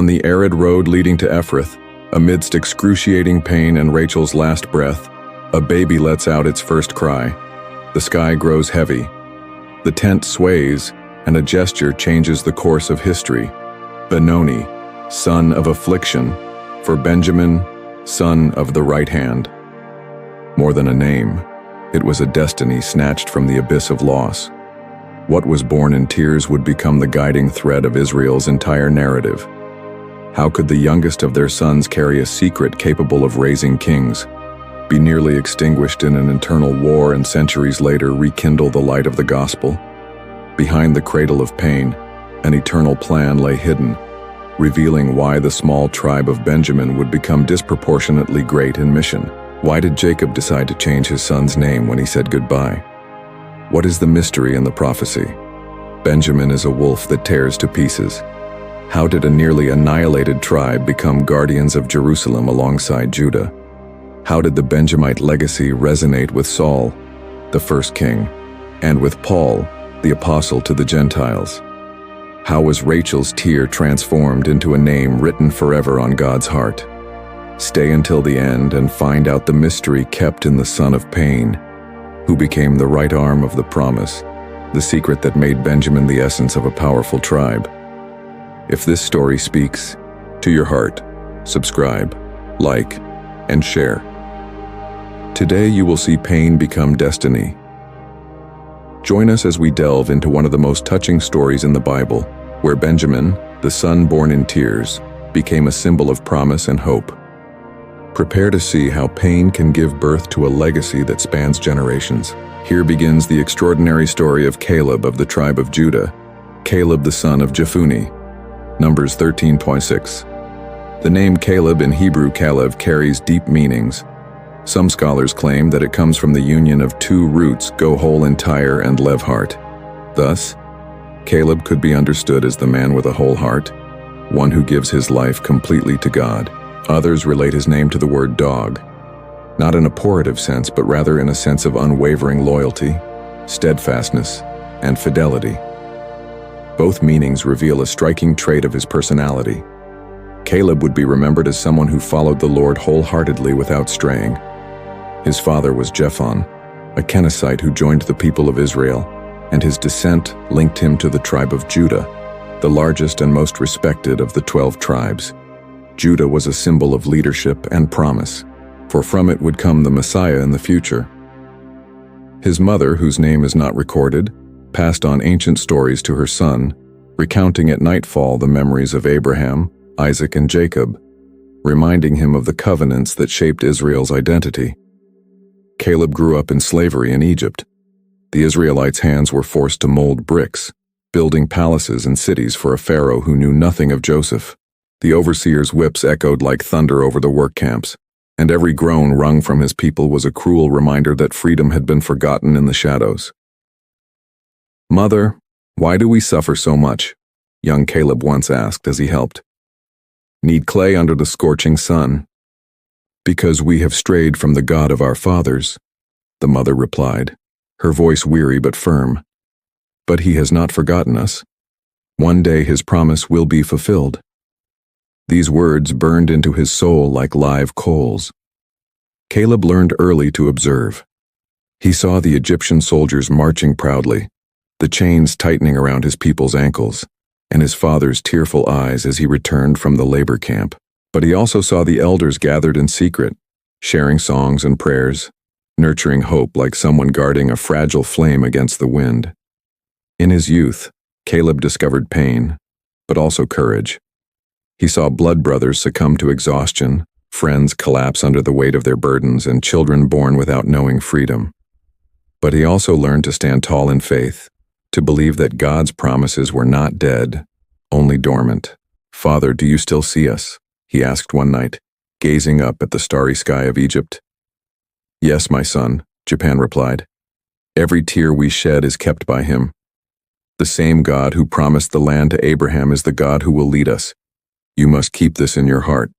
On the arid road leading to Ephrath, amidst excruciating pain and Rachel's last breath, a baby lets out its first cry. The sky grows heavy. The tent sways, and a gesture changes the course of history. Benoni, son of affliction, for Benjamin, son of the right hand. More than a name, it was a destiny snatched from the abyss of loss. What was born in tears would become the guiding thread of Israel's entire narrative. How could the youngest of their sons carry a secret capable of raising kings, be nearly extinguished in an internal war and centuries later rekindle the light of the gospel? Behind the cradle of pain, an eternal plan lay hidden, revealing why the small tribe of Benjamin would become disproportionately great in mission. Why did Jacob decide to change his son's name when he said goodbye? What is the mystery in the prophecy? Benjamin is a wolf that tears to pieces. How did a nearly annihilated tribe become guardians of Jerusalem alongside Judah? How did the Benjamite legacy resonate with Saul, the first king, and with Paul, the apostle to the Gentiles? How was Rachel's tear transformed into a name written forever on God's heart? Stay until the end and find out the mystery kept in the son of pain, who became the right arm of the promise, the secret that made Benjamin the essence of a powerful tribe. If this story speaks to your heart, subscribe, like, and share. Today you will see pain become destiny. Join us as we delve into one of the most touching stories in the Bible, where Benjamin, the son born in tears, became a symbol of promise and hope. Prepare to see how pain can give birth to a legacy that spans generations. Here begins the extraordinary story of Caleb of the tribe of Judah, Caleb the son of Jephunneh. Numbers 13:6. The name Caleb in Hebrew Caleb carries deep meanings. Some scholars claim that it comes from the union of two roots, go whole entire and lev heart. Thus, Caleb could be understood as the man with a whole heart, one who gives his life completely to God. Others relate his name to the word dog, not in a pejorative sense, but rather in a sense of unwavering loyalty, steadfastness, and fidelity. Both meanings reveal a striking trait of his personality. Caleb would be remembered as someone who followed the Lord wholeheartedly without straying. His father was Jephon, a Kenizzite who joined the people of Israel, and his descent linked him to the tribe of Judah, the largest and most respected of the 12 tribes. Judah was a symbol of leadership and promise, for from it would come the Messiah in the future. His mother, whose name is not recorded, passed on ancient stories to her son, recounting at nightfall the memories of Abraham, Isaac, and Jacob, reminding him of the covenants that shaped Israel's identity. Caleb grew up in slavery in Egypt. The Israelites' hands were forced to mold bricks, building palaces and cities for a pharaoh who knew nothing of Joseph. The overseer's whips echoed like thunder over the work camps, and every groan wrung from his people was a cruel reminder that freedom had been forgotten in the shadows. "Mother, why do we suffer so much?" young Caleb once asked as he helped. "Need clay under the scorching sun." "Because we have strayed from the God of our fathers," the mother replied, her voice weary but firm. "But he has not forgotten us. One day his promise will be fulfilled." These words burned into his soul like live coals. Caleb learned early to observe. He saw the Egyptian soldiers marching proudly, the chains tightening around his people's ankles, and his father's tearful eyes as he returned from the labor camp. But he also saw the elders gathered in secret, sharing songs and prayers, nurturing hope like someone guarding a fragile flame against the wind. In his youth, Caleb discovered pain, but also courage. He saw blood brothers succumb to exhaustion, friends collapse under the weight of their burdens, and children born without knowing freedom. But he also learned to stand tall in faith, to believe that God's promises were not dead, only dormant. "Father, do you still see us?" he asked one night, gazing up at the starry sky of Egypt. "Yes, my son," Japan replied. "Every tear we shed is kept by him. The same God who promised the land to Abraham is the God who will lead us. You must keep this in your heart."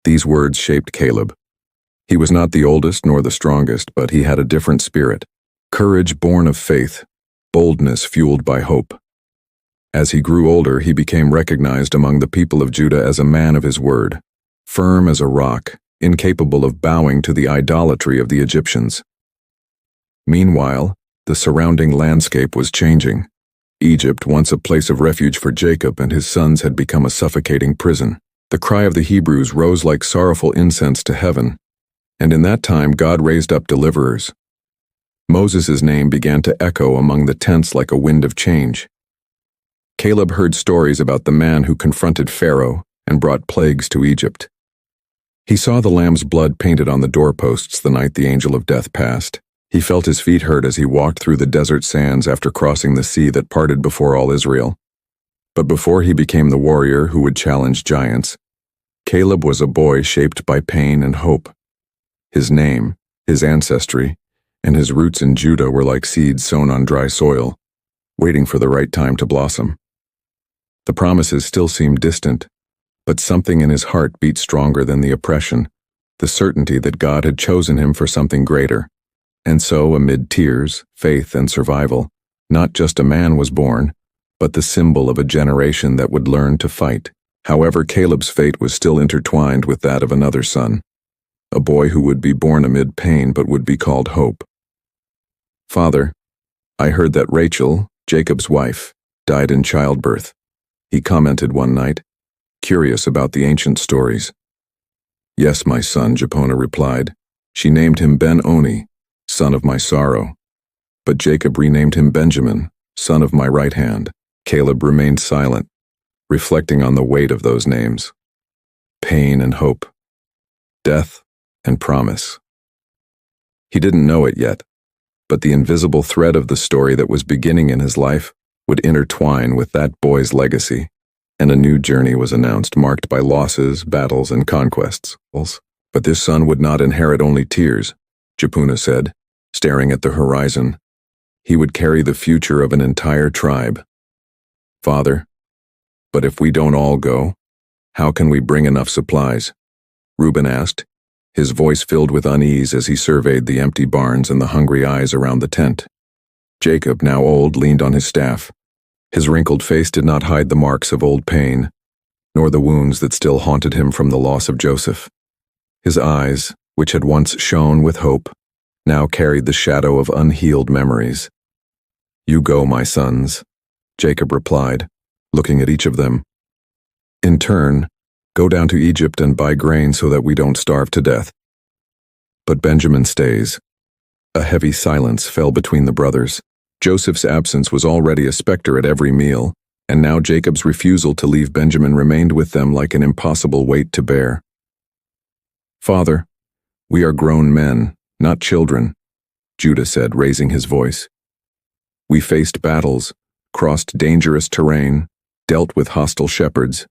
These words shaped Caleb. He was not the oldest nor the strongest, but he had a different spirit. Courage born of faith, boldness fueled by hope. As he grew older, he became recognized among the people of Judah as a man of his word, firm as a rock, incapable of bowing to the idolatry of the Egyptians. Meanwhile, the surrounding landscape was changing. Egypt, once a place of refuge for Jacob and his sons, had become a suffocating prison. The cry of the Hebrews rose like sorrowful incense to heaven, and in that time God raised up deliverers. Moses' name began to echo among the tents like a wind of change. Caleb heard stories about the man who confronted Pharaoh and brought plagues to Egypt. He saw the lamb's blood painted on the doorposts the night the angel of death passed. He felt his feet hurt as he walked through the desert sands after crossing the sea that parted before all Israel. But before he became the warrior who would challenge giants, Caleb was a boy shaped by pain and hope. His name, his ancestry, and his roots in Judah were like seeds sown on dry soil, waiting for the right time to blossom. The promises still seemed distant, but something in his heart beat stronger than the oppression, the certainty that God had chosen him for something greater. And so, amid tears, faith, and survival, not just a man was born, but the symbol of a generation that would learn to fight. However, Caleb's fate was still intertwined with that of another son, a boy who would be born amid pain but would be called Hope. "Father, I heard that Rachel, Jacob's wife, died in childbirth," he commented one night, curious about the ancient stories. "Yes, my son," Jephthah replied. "She named him Ben-Oni, son of my sorrow. But Jacob renamed him Benjamin, son of my right hand." Caleb remained silent, reflecting on the weight of those names. Pain and hope. Death and promise. He didn't know it yet, but the invisible thread of the story that was beginning in his life would intertwine with that boy's legacy, and a new journey was announced, marked by losses, battles, and conquests. But this son would not inherit only tears, Jephthah said, staring at the horizon. He would carry the future of an entire tribe. "Father, but if we don't all go, how can we bring enough supplies?" Reuben asked, his voice filled with unease as he surveyed the empty barns and the hungry eyes around the tent. Jacob, now old, leaned on his staff. His wrinkled face did not hide the marks of old pain, nor the wounds that still haunted him from the loss of Joseph. His eyes, which had once shone with hope, now carried the shadow of unhealed memories. "You go, my sons," Jacob replied, looking at each of them. "In turn, go down to Egypt and buy grain so that we don't starve to death." But Benjamin stays. A heavy silence fell between the brothers. Joseph's absence was already a specter at every meal, and now Jacob's refusal to leave Benjamin remained with them like an impossible weight to bear. "Father, we are grown men, not children," Judah said, raising his voice. "We faced battles, crossed dangerous terrain, dealt with hostile shepherds.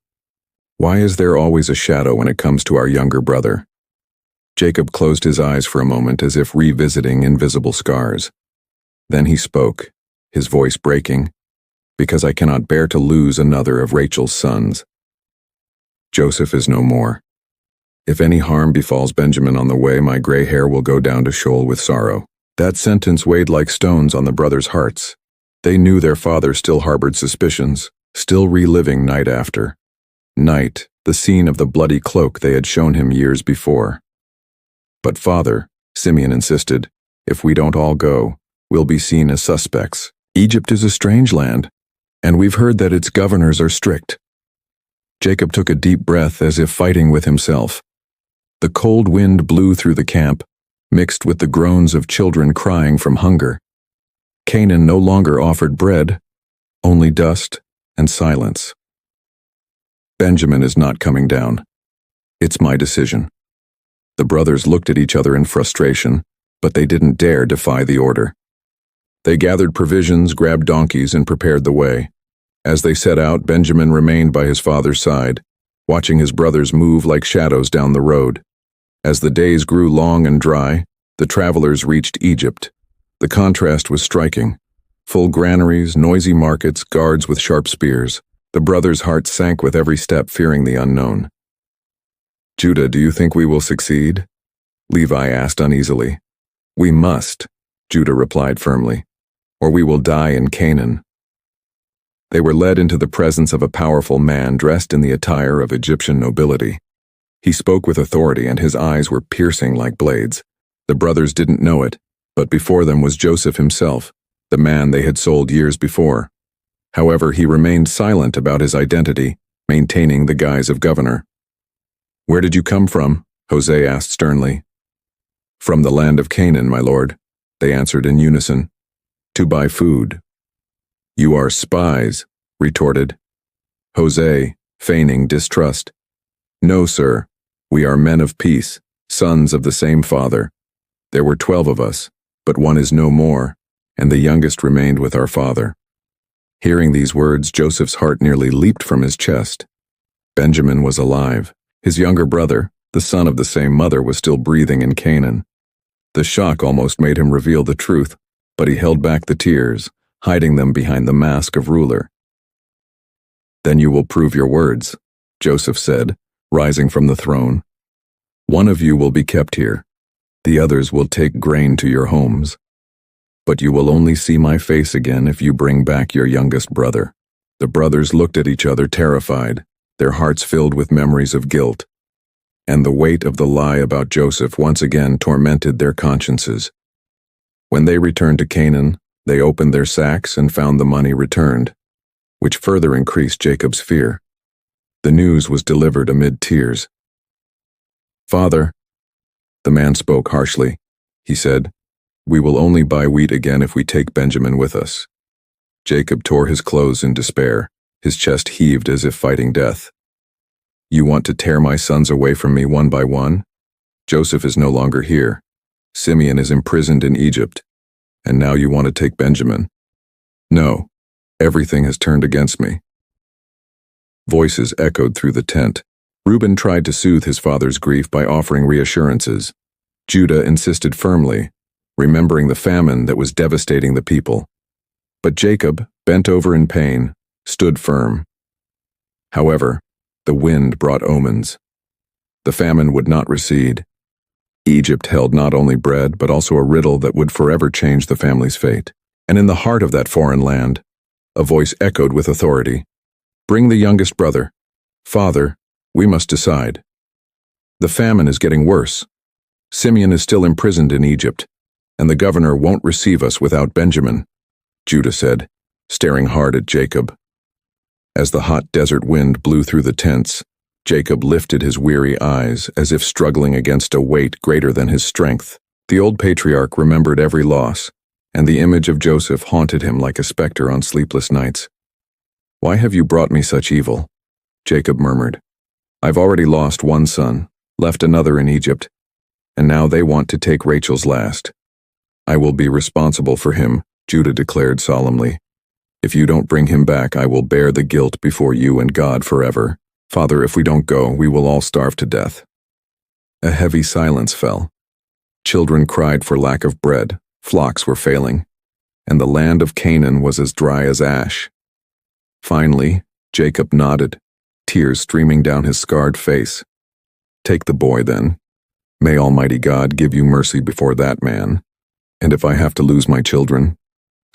Why is there always a shadow when it comes to our younger brother?" Jacob closed his eyes for a moment as if revisiting invisible scars. Then he spoke, his voice breaking, "Because I cannot bear to lose another of Rachel's sons. Joseph is no more. If any harm befalls Benjamin on the way, my gray hair will go down to Sheol with sorrow." That sentence weighed like stones on the brothers' hearts. They knew their father still harbored suspicions, still reliving night after night the scene of the bloody cloak they had shown him years before. "But father," Simeon insisted, "if we don't all go, we'll be seen as suspects. Egypt is a strange land, and we've heard that its governors are strict." Jacob took a deep breath as if fighting with himself. The cold wind blew through the camp, mixed with the groans of children crying from hunger. Canaan no longer offered bread, only dust and silence. "Benjamin is not coming down. It's my decision." The brothers looked at each other in frustration, but they didn't dare defy the order. They gathered provisions, grabbed donkeys, and prepared the way. As they set out, Benjamin remained by his father's side, watching his brothers move like shadows down the road. As the days grew long and dry, the travelers reached Egypt. The contrast was striking. Full granaries, noisy markets, guards with sharp spears. The brothers' hearts sank with every step, fearing the unknown. "Judah, do you think we will succeed?" Levi asked uneasily. "We must," Judah replied firmly, "or we will die in Canaan." They were led into the presence of a powerful man dressed in the attire of Egyptian nobility. He spoke with authority and his eyes were piercing like blades. The brothers didn't know it, but before them was Joseph himself, the man they had sold years before. However, he remained silent about his identity, maintaining the guise of governor. "Where did you come from?" Jose asked sternly. "From the land of Canaan, my lord," they answered in unison. "To buy food." "You are spies," retorted Jose, feigning distrust. "No, sir. We are men of peace, sons of the same father. There were 12 of us, but one is no more, and the youngest remained with our father." Hearing these words, Joseph's heart nearly leaped from his chest. Benjamin was alive. His younger brother, the son of the same mother, was still breathing in Canaan. The shock almost made him reveal the truth, but he held back the tears, hiding them behind the mask of ruler. "Then you will prove your words," Joseph said, rising from the throne. "One of you will be kept here. The others will take grain to your homes. But you will only see my face again if you bring back your youngest brother." The brothers looked at each other terrified, their hearts filled with memories of guilt. And the weight of the lie about Joseph once again tormented their consciences. When they returned to Canaan, they opened their sacks and found the money returned, which further increased Jacob's fear. The news was delivered amid tears. "Father," the man spoke harshly. He said, "We will only buy wheat again if we take Benjamin with us." Jacob tore his clothes in despair, his chest heaved as if fighting death. "You want to tear my sons away from me one by one? Joseph is no longer here. Simeon is imprisoned in Egypt, and now you want to take Benjamin? No, everything has turned against me." Voices echoed through the tent. Reuben tried to soothe his father's grief by offering reassurances. Judah insisted firmly, remembering the famine that was devastating the people. But Jacob, bent over in pain, stood firm. However, the wind brought omens. The famine would not recede. Egypt held not only bread, but also a riddle that would forever change the family's fate. And in the heart of that foreign land, a voice echoed with authority. "Bring the youngest brother. Father, we must decide. The famine is getting worse. Simeon is still imprisoned in Egypt, and the governor won't receive us without Benjamin," Judah said, staring hard at Jacob. As the hot desert wind blew through the tents, Jacob lifted his weary eyes as if struggling against a weight greater than his strength. The old patriarch remembered every loss, and the image of Joseph haunted him like a specter on sleepless nights. "Why have you brought me such evil?" Jacob murmured. "I've already lost one son, left another in Egypt, and now they want to take Rachel's last." "I will be responsible for him," Judah declared solemnly. "If you don't bring him back, I will bear the guilt before you and God forever. Father, if we don't go, we will all starve to death." A heavy silence fell. Children cried for lack of bread, flocks were failing, and the land of Canaan was as dry as ash. Finally, Jacob nodded, tears streaming down his scarred face. "Take the boy, then. May Almighty God give you mercy before that man. And if I have to lose my children,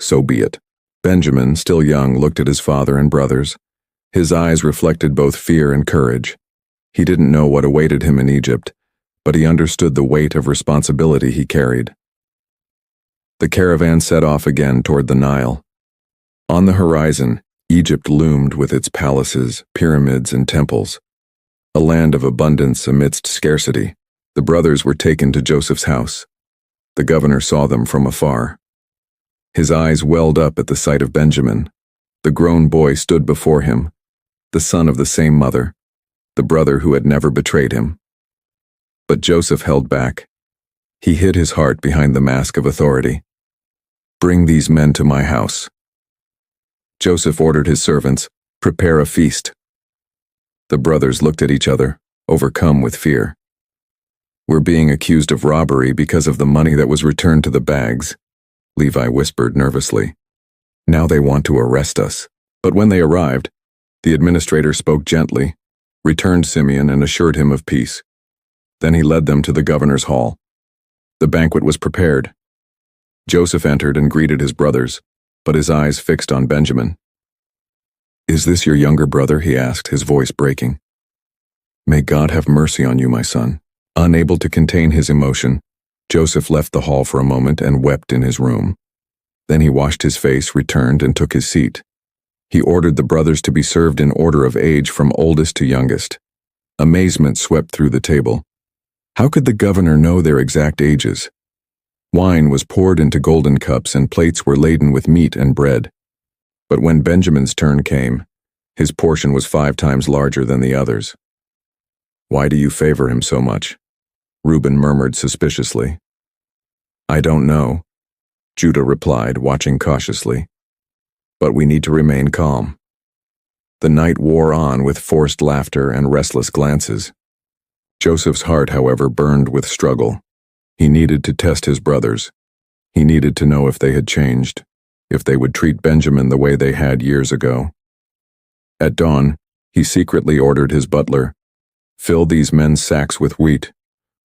so be it." Benjamin, still young, looked at his father and brothers. His eyes reflected both fear and courage. He didn't know what awaited him in Egypt, but he understood the weight of responsibility he carried. The caravan set off again toward the Nile. On the horizon, Egypt loomed with its palaces, pyramids, and temples. A land of abundance amidst scarcity. The brothers were taken to Joseph's house. The governor saw them from afar. His eyes welled up at the sight of Benjamin. The grown boy stood before him, the son of the same mother, the brother who had never betrayed him. But Joseph held back. He hid his heart behind the mask of authority. "Bring these men to my house." Joseph ordered his servants, "Prepare a feast." The brothers looked at each other, overcome with fear. "We're being accused of robbery because of the money that was returned to the bags," Levi whispered nervously. "Now they want to arrest us." But when they arrived, the administrator spoke gently, returned Simeon and assured him of peace. Then he led them to the governor's hall. The banquet was prepared. Joseph entered and greeted his brothers, but his eyes fixed on Benjamin. "Is this your younger brother?" he asked, his voice breaking. "May God have mercy on you, my son." Unable to contain his emotion, Joseph left the hall for a moment and wept in his room. Then he washed his face, returned, and took his seat. He ordered the brothers to be served in order of age from oldest to youngest. Amazement swept through the table. How could the governor know their exact ages? Wine was poured into golden cups and plates were laden with meat and bread. But when Benjamin's turn came, his portion was 5 times larger than the others. "Why do you favor him so much?" Reuben murmured suspiciously. "I don't know," Judah replied, watching cautiously. "But we need to remain calm." The night wore on with forced laughter and restless glances. Joseph's heart, however, burned with struggle. He needed to test his brothers. He needed to know if they had changed, if they would treat Benjamin the way they had years ago. At dawn, he secretly ordered his butler, "Fill these men's sacks with wheat.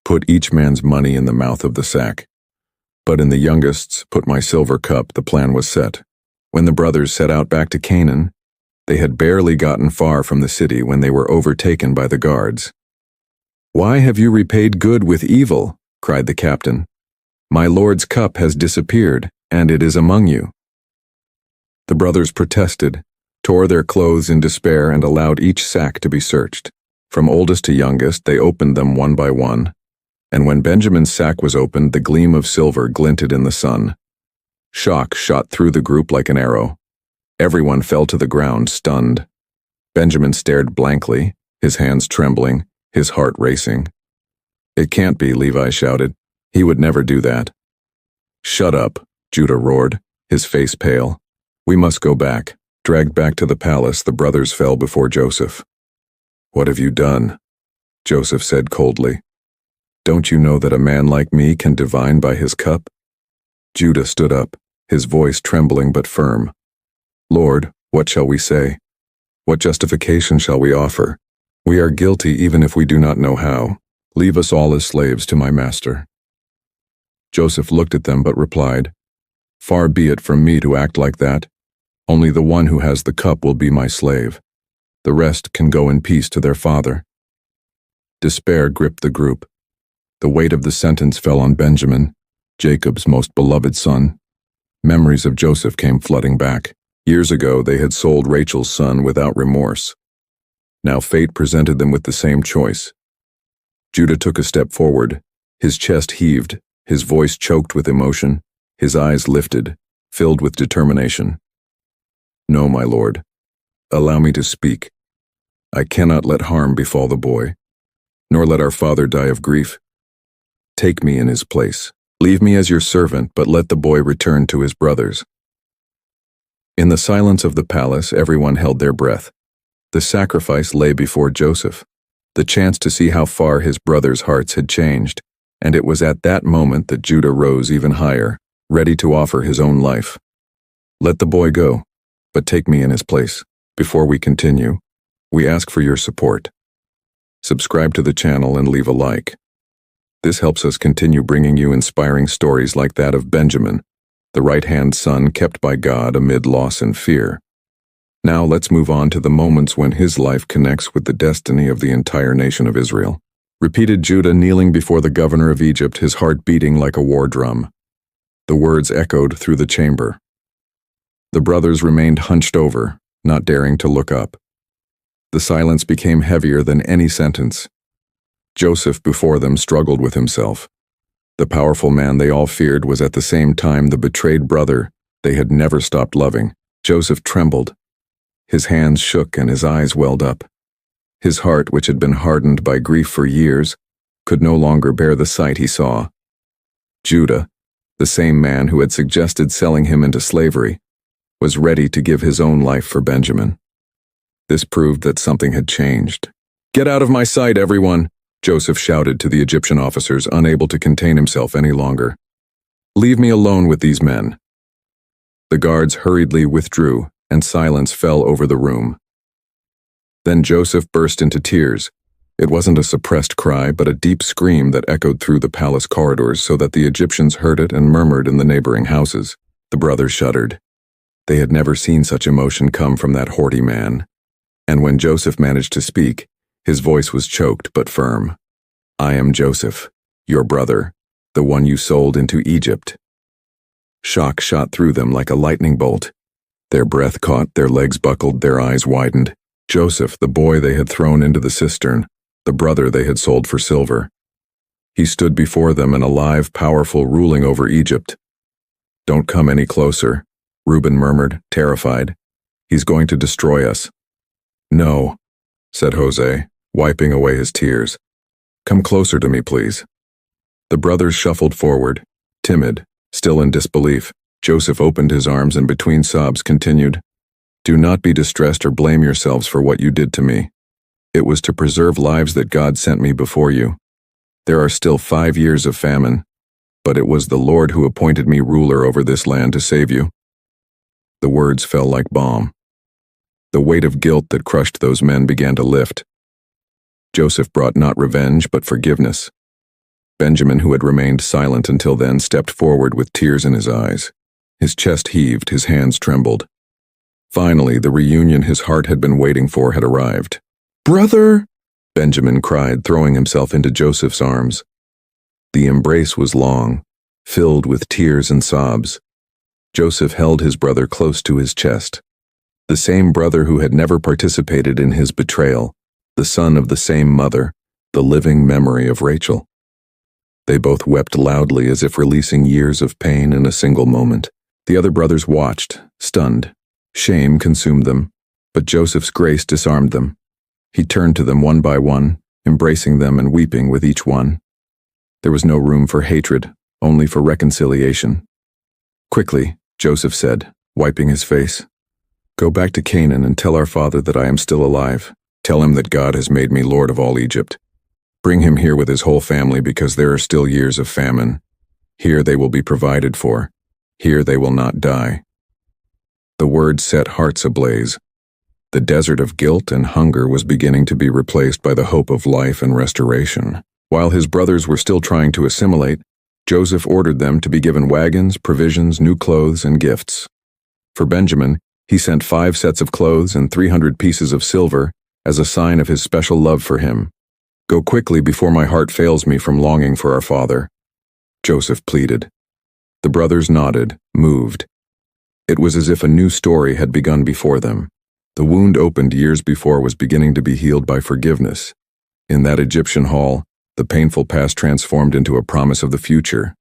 Put each man's money in the mouth of the sack. But in the youngest's, put my silver cup." The plan was set. When the brothers set out back to Canaan, they had barely gotten far from the city when they were overtaken by the guards. "Why have you repaid good with evil?" cried the captain. "My lord's cup has disappeared, and it is among you." The brothers protested, tore their clothes in despair, and allowed each sack to be searched. From oldest to youngest, they opened them one by one. And when Benjamin's sack was opened, the gleam of silver glinted in the sun. Shock shot through the group like an arrow. Everyone fell to the ground, stunned. Benjamin stared blankly, his hands trembling, his heart racing. "It can't be," Levi shouted. "He would never do that." "Shut up," Judah roared, his face pale. "We must go back." Dragged back to the palace, the brothers fell before Joseph. "What have you done?" Joseph said coldly. "Don't you know that a man like me can divine by his cup?" Judah stood up, his voice trembling but firm. "Lord, what shall we say? What justification shall we offer? We are guilty even if we do not know how. Leave us all as slaves to my master." Joseph looked at them but replied, "Far be it from me to act like that. Only the one who has the cup will be my slave. The rest can go in peace to their father." Despair gripped the group. The weight of the sentence fell on Benjamin, Jacob's most beloved son. Memories of Joseph came flooding back. Years ago, they had sold Rachel's son without remorse. Now fate presented them with the same choice. Judah took a step forward. His chest heaved, his voice choked with emotion, his eyes lifted, filled with determination. "No, my lord. Allow me to speak. I cannot let harm befall the boy, nor let our father die of grief. Take me in his place. Leave me as your servant, but let the boy return to his brothers." In the silence of the palace, everyone held their breath. The sacrifice lay before Joseph, the chance to see how far his brothers' hearts had changed, and it was at that moment that Judah rose even higher, ready to offer his own life. "Let the boy go, but take me in his place. Before we continue, we ask for your support. Subscribe to the channel and leave a like. This helps us continue bringing you inspiring stories like that of Benjamin, the right-hand son kept by God amid loss and fear. Now let's move on to the moments when his life connects with the destiny of the entire nation of Israel. Repeated Judah kneeling before the governor of Egypt, his heart beating like a war drum. The words echoed through the chamber. The brothers remained hunched over, not daring to look up. The silence became heavier than any sentence. Joseph before them struggled with himself. The powerful man they all feared was at the same time the betrayed brother they had never stopped loving. Joseph trembled. His hands shook and his eyes welled up. His heart, which had been hardened by grief for years, could no longer bear the sight he saw. Judah, the same man who had suggested selling him into slavery, was ready to give his own life for Benjamin. This proved that something had changed. "Get out of my sight, everyone!" Joseph shouted to the Egyptian officers, unable to contain himself any longer. "Leave me alone with these men." The guards hurriedly withdrew, and silence fell over the room. Then Joseph burst into tears. It wasn't a suppressed cry, but a deep scream that echoed through the palace corridors so that the Egyptians heard it and murmured in the neighboring houses. The brothers shuddered. They had never seen such emotion come from that haughty man. And when Joseph managed to speak, his voice was choked but firm. "I am Joseph, your brother, the one you sold into Egypt." Shock shot through them like a lightning bolt. Their breath caught, their legs buckled, their eyes widened. Joseph, the boy they had thrown into the cistern, the brother they had sold for silver. He stood before them, an alive, powerful, ruling over Egypt. "Don't come any closer," Reuben murmured, terrified. "He's going to destroy us." "No," said Jose, wiping away his tears. "Come closer to me, please." The brothers shuffled forward, timid, still in disbelief. Joseph opened his arms and between sobs continued, "Do not be distressed or blame yourselves for what you did to me. It was to preserve lives that God sent me before you. There are still 5 years of famine, but it was the Lord who appointed me ruler over this land to save you." The words fell like balm. The weight of guilt that crushed those men began to lift. Joseph brought not revenge but forgiveness. Benjamin, who had remained silent until then, stepped forward with tears in his eyes. His chest heaved, his hands trembled. Finally, the reunion his heart had been waiting for had arrived. "Brother!" Benjamin cried, throwing himself into Joseph's arms. The embrace was long, filled with tears and sobs. Joseph held his brother close to his chest. The same brother who had never participated in his betrayal, the son of the same mother, the living memory of Rachel. They both wept loudly as if releasing years of pain in a single moment. The other brothers watched, stunned. Shame consumed them, but Joseph's grace disarmed them. He turned to them one by one, embracing them and weeping with each one. There was no room for hatred, only for reconciliation. "Quickly," Joseph said, wiping his face. "Go back to Canaan and tell our father that I am still alive. Tell him that God has made me Lord of all Egypt. Bring him here with his whole family because there are still years of famine. Here they will be provided for. Here they will not die." The words set hearts ablaze. The desert of guilt and hunger was beginning to be replaced by the hope of life and restoration. While his brothers were still trying to assimilate, Joseph ordered them to be given wagons, provisions, new clothes, and gifts. For Benjamin, he sent 5 sets of clothes and 300 pieces of silver as a sign of his special love for him. "Go quickly before my heart fails me from longing for our father," Joseph pleaded. The brothers nodded, moved. It was as if a new story had begun before them. The wound opened years before was beginning to be healed by forgiveness. In that Egyptian hall, the painful past transformed into a promise of the future.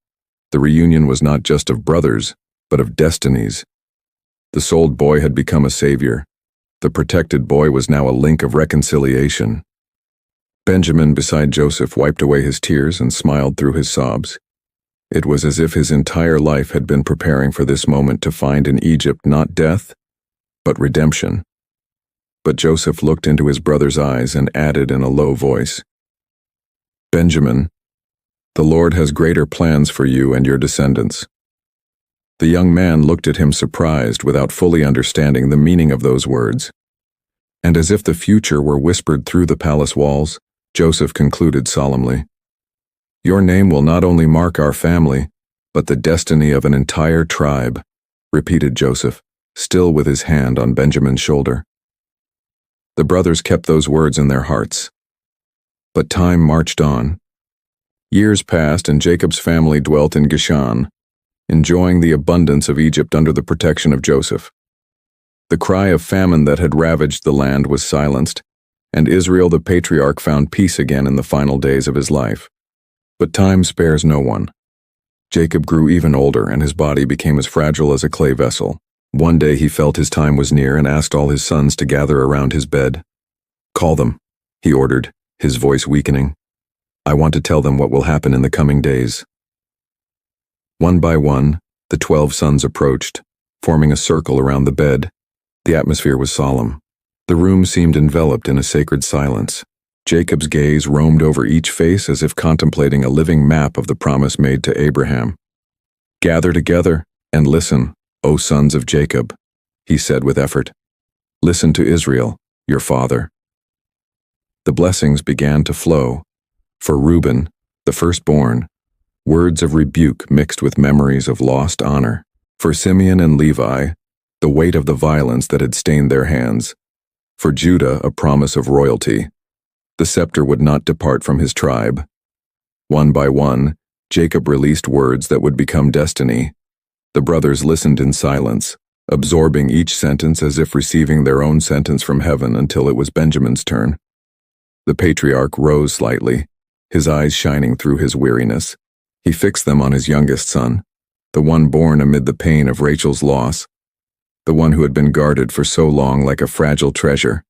The reunion was not just of brothers, but of destinies. The sold boy had become a savior. The protected boy was now a link of reconciliation. Benjamin, beside Joseph, wiped away his tears and smiled through his sobs. It was as if his entire life had been preparing for this moment to find in Egypt not death, but redemption. But Joseph looked into his brother's eyes and added in a low voice, "Benjamin, the Lord has greater plans for you and your descendants." The young man looked at him surprised without fully understanding the meaning of those words. And as if the future were whispered through the palace walls, Joseph concluded solemnly, "Your name will not only mark our family, but the destiny of an entire tribe," repeated Joseph, still with his hand on Benjamin's shoulder. The brothers kept those words in their hearts. But time marched on. Years passed and Jacob's family dwelt in Goshen, enjoying the abundance of Egypt under the protection of Joseph. The cry of famine that had ravaged the land was silenced, and Israel the patriarch found peace again in the final days of his life. But time spares no one. Jacob grew even older and his body became as fragile as a clay vessel. One day he felt his time was near and asked all his sons to gather around his bed. "Call them," he ordered, his voice weakening. "I want to tell them what will happen in the coming days." One by one, the 12 sons approached, forming a circle around the bed. The atmosphere was solemn. The room seemed enveloped in a sacred silence. Jacob's gaze roamed over each face as if contemplating a living map of the promise made to Abraham. "Gather together and listen, O sons of Jacob," he said with effort. "Listen to Israel, your father." The blessings began to flow. For Reuben, the firstborn, words of rebuke mixed with memories of lost honor. For Simeon and Levi, the weight of the violence that had stained their hands. For Judah, a promise of royalty. The scepter would not depart from his tribe. One by one, Jacob released words that would become destiny. The brothers listened in silence, absorbing each sentence as if receiving their own sentence from heaven until it was Benjamin's turn. The patriarch rose slightly, his eyes shining through his weariness. He fixed them on his youngest son, the one born amid the pain of Rachel's loss, the one who had been guarded for so long like a fragile treasure.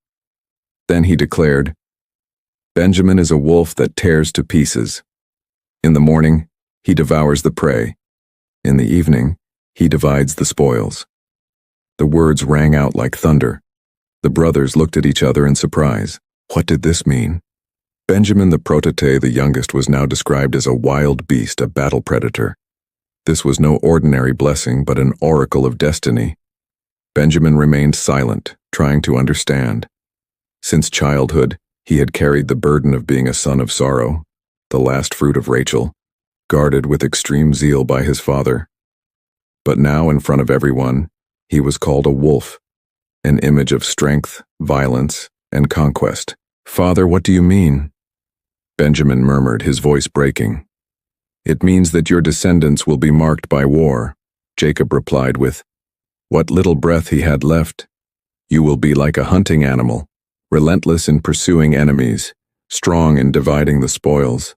Then he declared, "Benjamin is a wolf that tears to pieces. In the morning, he devours the prey. In the evening, he divides the spoils." The words rang out like thunder. The brothers looked at each other in surprise. What did this mean? Benjamin the protégé, the youngest, was now described as a wild beast, a battle predator. This was no ordinary blessing, but an oracle of destiny. Benjamin remained silent, trying to understand. Since childhood, he had carried the burden of being a son of sorrow, the last fruit of Rachel, guarded with extreme zeal by his father. But now, in front of everyone, he was called a wolf, an image of strength, violence, and conquest. "Father, what do you mean?" Benjamin murmured, his voice breaking. "It means that your descendants will be marked by war," Jacob replied with what little breath he had left. "You will be like a hunting animal, relentless in pursuing enemies, strong in dividing the spoils."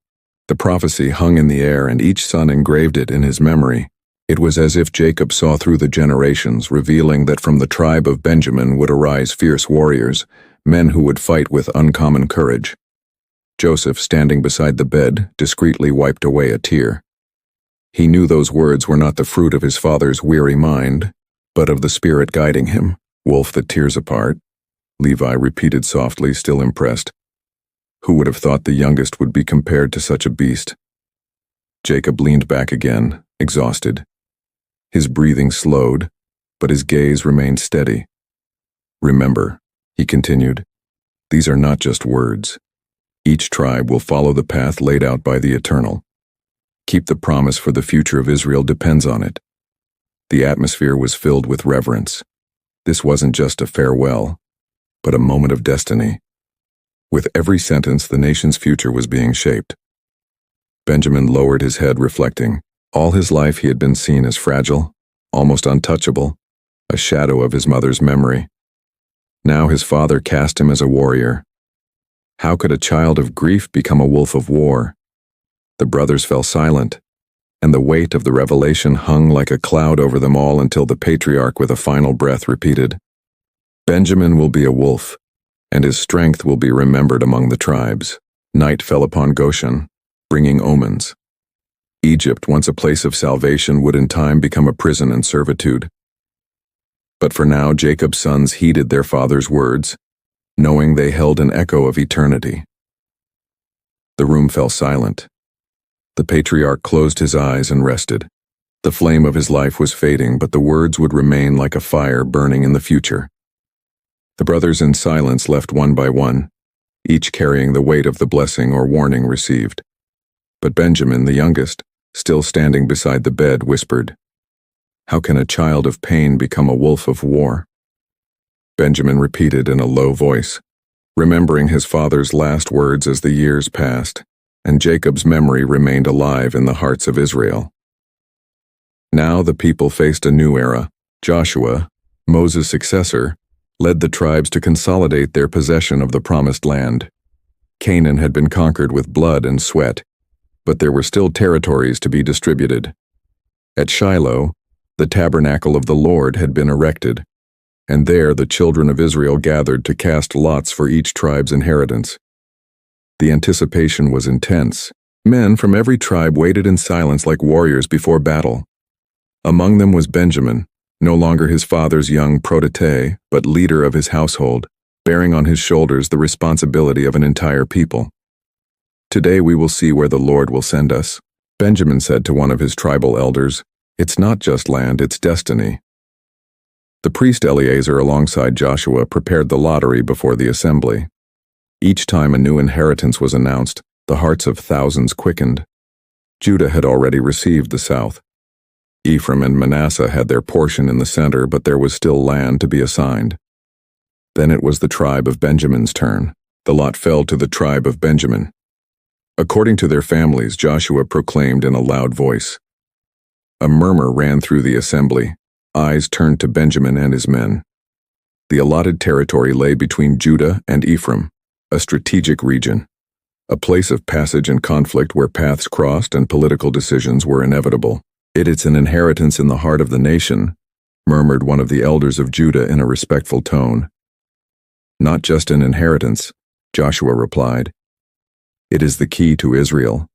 The prophecy hung in the air, and each son engraved it in his memory. It was as if Jacob saw through the generations, revealing that from the tribe of Benjamin would arise fierce warriors, men who would fight with uncommon courage. Joseph, standing beside the bed, discreetly wiped away a tear. He knew those words were not the fruit of his father's weary mind, but of the Spirit guiding him. "Wolf that tears apart," Levi repeated softly, still impressed. Who would have thought the youngest would be compared to such a beast? Jacob leaned back again, exhausted. His breathing slowed, but his gaze remained steady. "Remember," he continued, "these are not just words. Each tribe will follow the path laid out by the Eternal. Keep the promise, for the future of Israel depends on it." The atmosphere was filled with reverence. This wasn't just a farewell, but a moment of destiny. With every sentence, the nation's future was being shaped. Benjamin lowered his head, reflecting. All his life he had been seen as fragile, almost untouchable, a shadow of his mother's memory. Now his father cast him as a warrior. How could a child of grief become a wolf of war? The brothers fell silent, and the weight of the revelation hung like a cloud over them all until the patriarch, with a final breath, repeated, "Benjamin will be a wolf, and his strength will be remembered among the tribes." Night fell upon Goshen, bringing omens. Egypt, once a place of salvation, would in time become a prison and servitude. But for now, Jacob's sons heeded their father's words, knowing they held an echo of eternity. The room fell silent. The patriarch closed his eyes and rested. The flame of his life was fading, but the words would remain like a fire burning in the future. The brothers in silence left one by one, each carrying the weight of the blessing or warning received. But Benjamin, the youngest, still standing beside the bed, whispered, "How can a child of pain become a wolf of war?" Benjamin repeated in a low voice, remembering his father's last words as the years passed, and Jacob's memory remained alive in the hearts of Israel. Now the people faced a new era. Joshua, Moses' successor, led the tribes to consolidate their possession of the promised land. Canaan had been conquered with blood and sweat, but there were still territories to be distributed. At Shiloh, the tabernacle of the Lord had been erected, and there the children of Israel gathered to cast lots for each tribe's inheritance. The anticipation was intense. Men from every tribe waited in silence like warriors before battle. Among them was Benjamin, no longer his father's young protégé, but leader of his household, bearing on his shoulders the responsibility of an entire people. "Today we will see where the Lord will send us," Benjamin said to one of his tribal elders. "It's not just land, it's destiny." The priest Eleazar, alongside Joshua, prepared the lottery before the assembly. Each time a new inheritance was announced, the hearts of thousands quickened. Judah had already received the south. Ephraim and Manasseh had their portion in the center, but there was still land to be assigned. Then it was the tribe of Benjamin's turn. The lot fell to the tribe of Benjamin. According to their families, Joshua proclaimed in a loud voice. A murmur ran through the assembly. Eyes turned to Benjamin and his men. The allotted territory lay between Judah and Ephraim, a strategic region, a place of passage and conflict where paths crossed and political decisions were inevitable. It's an inheritance in the heart of the nation, murmured one of the elders of Judah in a respectful tone. Not just an inheritance, Joshua replied. It is the key to Israel.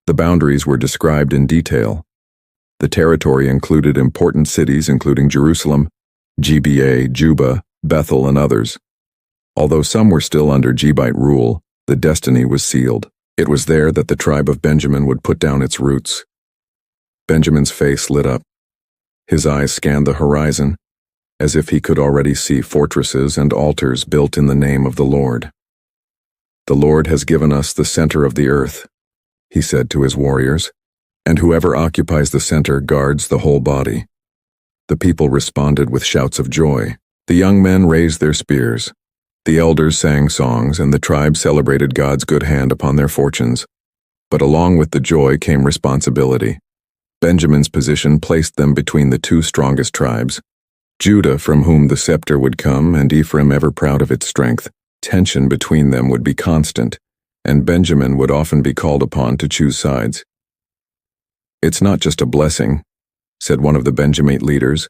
The boundaries were described in detail. The territory included important cities including Jerusalem, Gibeah, Juba, Bethel, and others. Although some were still under Jebite rule, the destiny was sealed. It was there that the tribe of Benjamin would put down its roots. Benjamin's face lit up. His eyes scanned the horizon, as if he could already see fortresses and altars built in the name of the Lord. The Lord has given us the center of the earth, he said to his warriors, and whoever occupies the center guards the whole body. The people responded with shouts of joy. The young men raised their spears. The elders sang songs, and the tribe celebrated God's good hand upon their fortunes. But along with the joy came responsibility. Benjamin's position placed them between the two strongest tribes. Judah, from whom the scepter would come, and Ephraim, ever proud of its strength. Tension between them would be constant, and Benjamin would often be called upon to choose sides. It's not just a blessing, said one of the Benjamite leaders,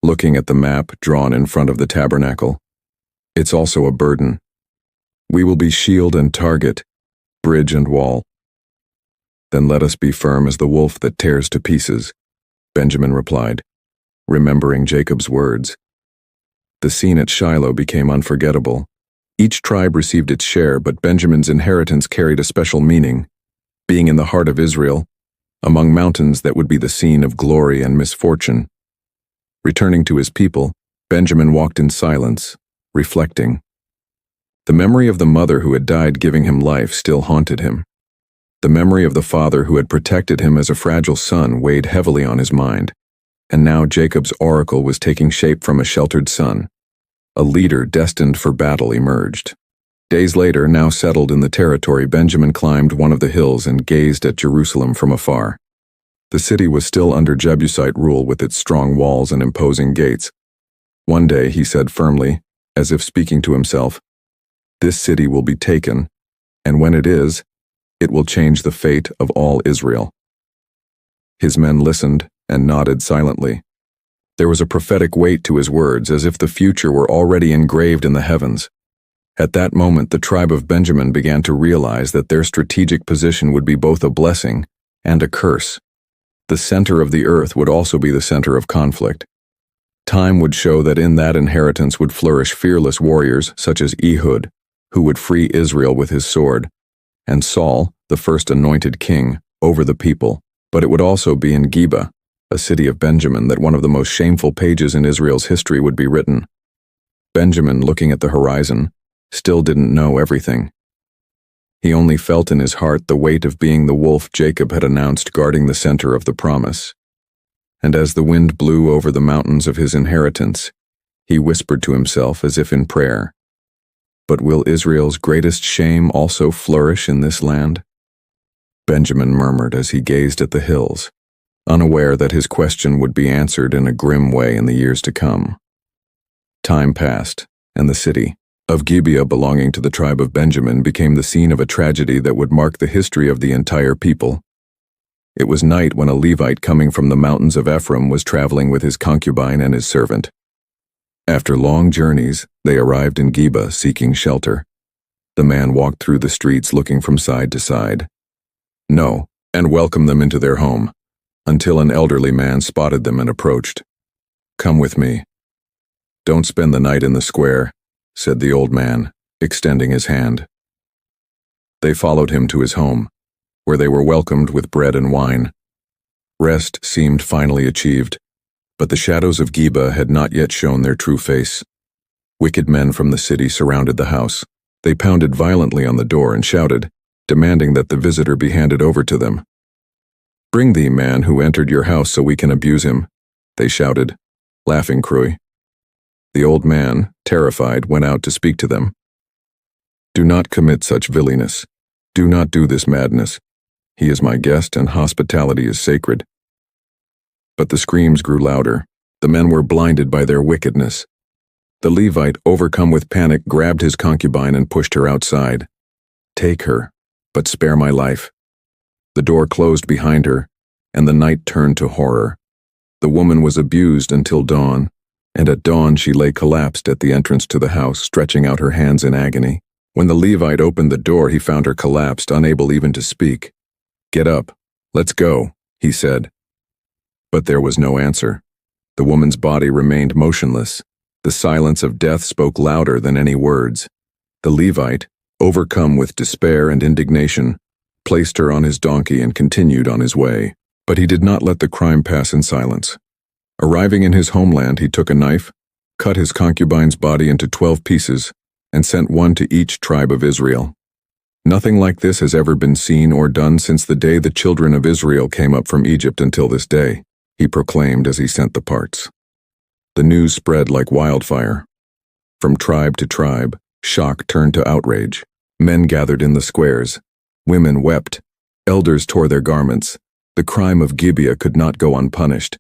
looking at the map drawn in front of the tabernacle. It's also a burden. We will be shield and target, bridge and wall. Then let us be firm as the wolf that tears to pieces, Benjamin replied, remembering Jacob's words. The scene at Shiloh became unforgettable. Each tribe received its share, but Benjamin's inheritance carried a special meaning. Being in the heart of Israel, among mountains that would be the scene of glory and misfortune. Returning to his people, Benjamin walked in silence, reflecting. The memory of the mother who had died giving him life still haunted him. The memory of the father who had protected him as a fragile son weighed heavily on his mind. And now Jacob's oracle was taking shape from a sheltered son. A leader destined for battle emerged. Days later, now settled in the territory, Benjamin climbed one of the hills and gazed at Jerusalem from afar. The city was still under Jebusite rule with its strong walls and imposing gates. One day, he said firmly, as if speaking to himself, this city will be taken, and when it is, it will change the fate of all Israel. His men listened and nodded silently. There was a prophetic weight to his words, as if the future were already engraved in the heavens. At that moment, the tribe of Benjamin began to realize that their strategic position would be both a blessing and a curse. The center of the earth would also be the center of conflict. Time would show that in that inheritance would flourish fearless warriors such as Ehud, who would free Israel with his sword, and Saul, the first anointed king, over the people. But it would also be in Gibeah, a city of Benjamin, that one of the most shameful pages in Israel's history would be written. Benjamin, looking at the horizon, still didn't know everything. He only felt in his heart the weight of being the wolf Jacob had announced guarding the center of the promise. And as the wind blew over the mountains of his inheritance, he whispered to himself as if in prayer, "But will Israel's greatest shame also flourish in this land?" Benjamin murmured as he gazed at the hills, unaware that his question would be answered in a grim way in the years to come. Time passed, and the city of Gibeah, belonging to the tribe of Benjamin, became the scene of a tragedy that would mark the history of the entire people. It was night when a Levite coming from the mountains of Ephraim was traveling with his concubine and his servant. After long journeys, they arrived in Gibeah seeking shelter. The man walked through the streets looking from side to side. No, and welcomed them into their home, until an elderly man spotted them and approached. "Come with me." "Don't spend the night in the square," said the old man, extending his hand. They followed him to his home, where they were welcomed with bread and wine. Rest seemed finally achieved, but the shadows of Gibeah had not yet shown their true face. Wicked men from the city surrounded the house. They pounded violently on the door and shouted, demanding that the visitor be handed over to them. "Bring the man who entered your house so we can abuse him," they shouted, laughing cruelly. The old man, terrified, went out to speak to them. "Do not commit such villainess. Do not do this madness. He is my guest and hospitality is sacred." But the screams grew louder. The men were blinded by their wickedness. The Levite, overcome with panic, grabbed his concubine and pushed her outside. "Take her, but spare my life." The door closed behind her, and the night turned to horror. The woman was abused until dawn, and at dawn she lay collapsed at the entrance to the house, stretching out her hands in agony. When the Levite opened the door, he found her collapsed, unable even to speak. "Get up, let's go," he said. But there was no answer. The woman's body remained motionless. The silence of death spoke louder than any words. The Levite, overcome with despair and indignation, placed her on his donkey and continued on his way. But he did not let the crime pass in silence. Arriving in his homeland, he took a knife, cut his concubine's body into 12 pieces, and sent one to each tribe of Israel. "Nothing like this has ever been seen or done since the day the children of Israel came up from Egypt until this day," he proclaimed as he sent the parts. The news spread like wildfire. From tribe to tribe, shock turned to outrage. Men gathered in the squares. Women wept. Elders tore their garments. The crime of Gibeah could not go unpunished.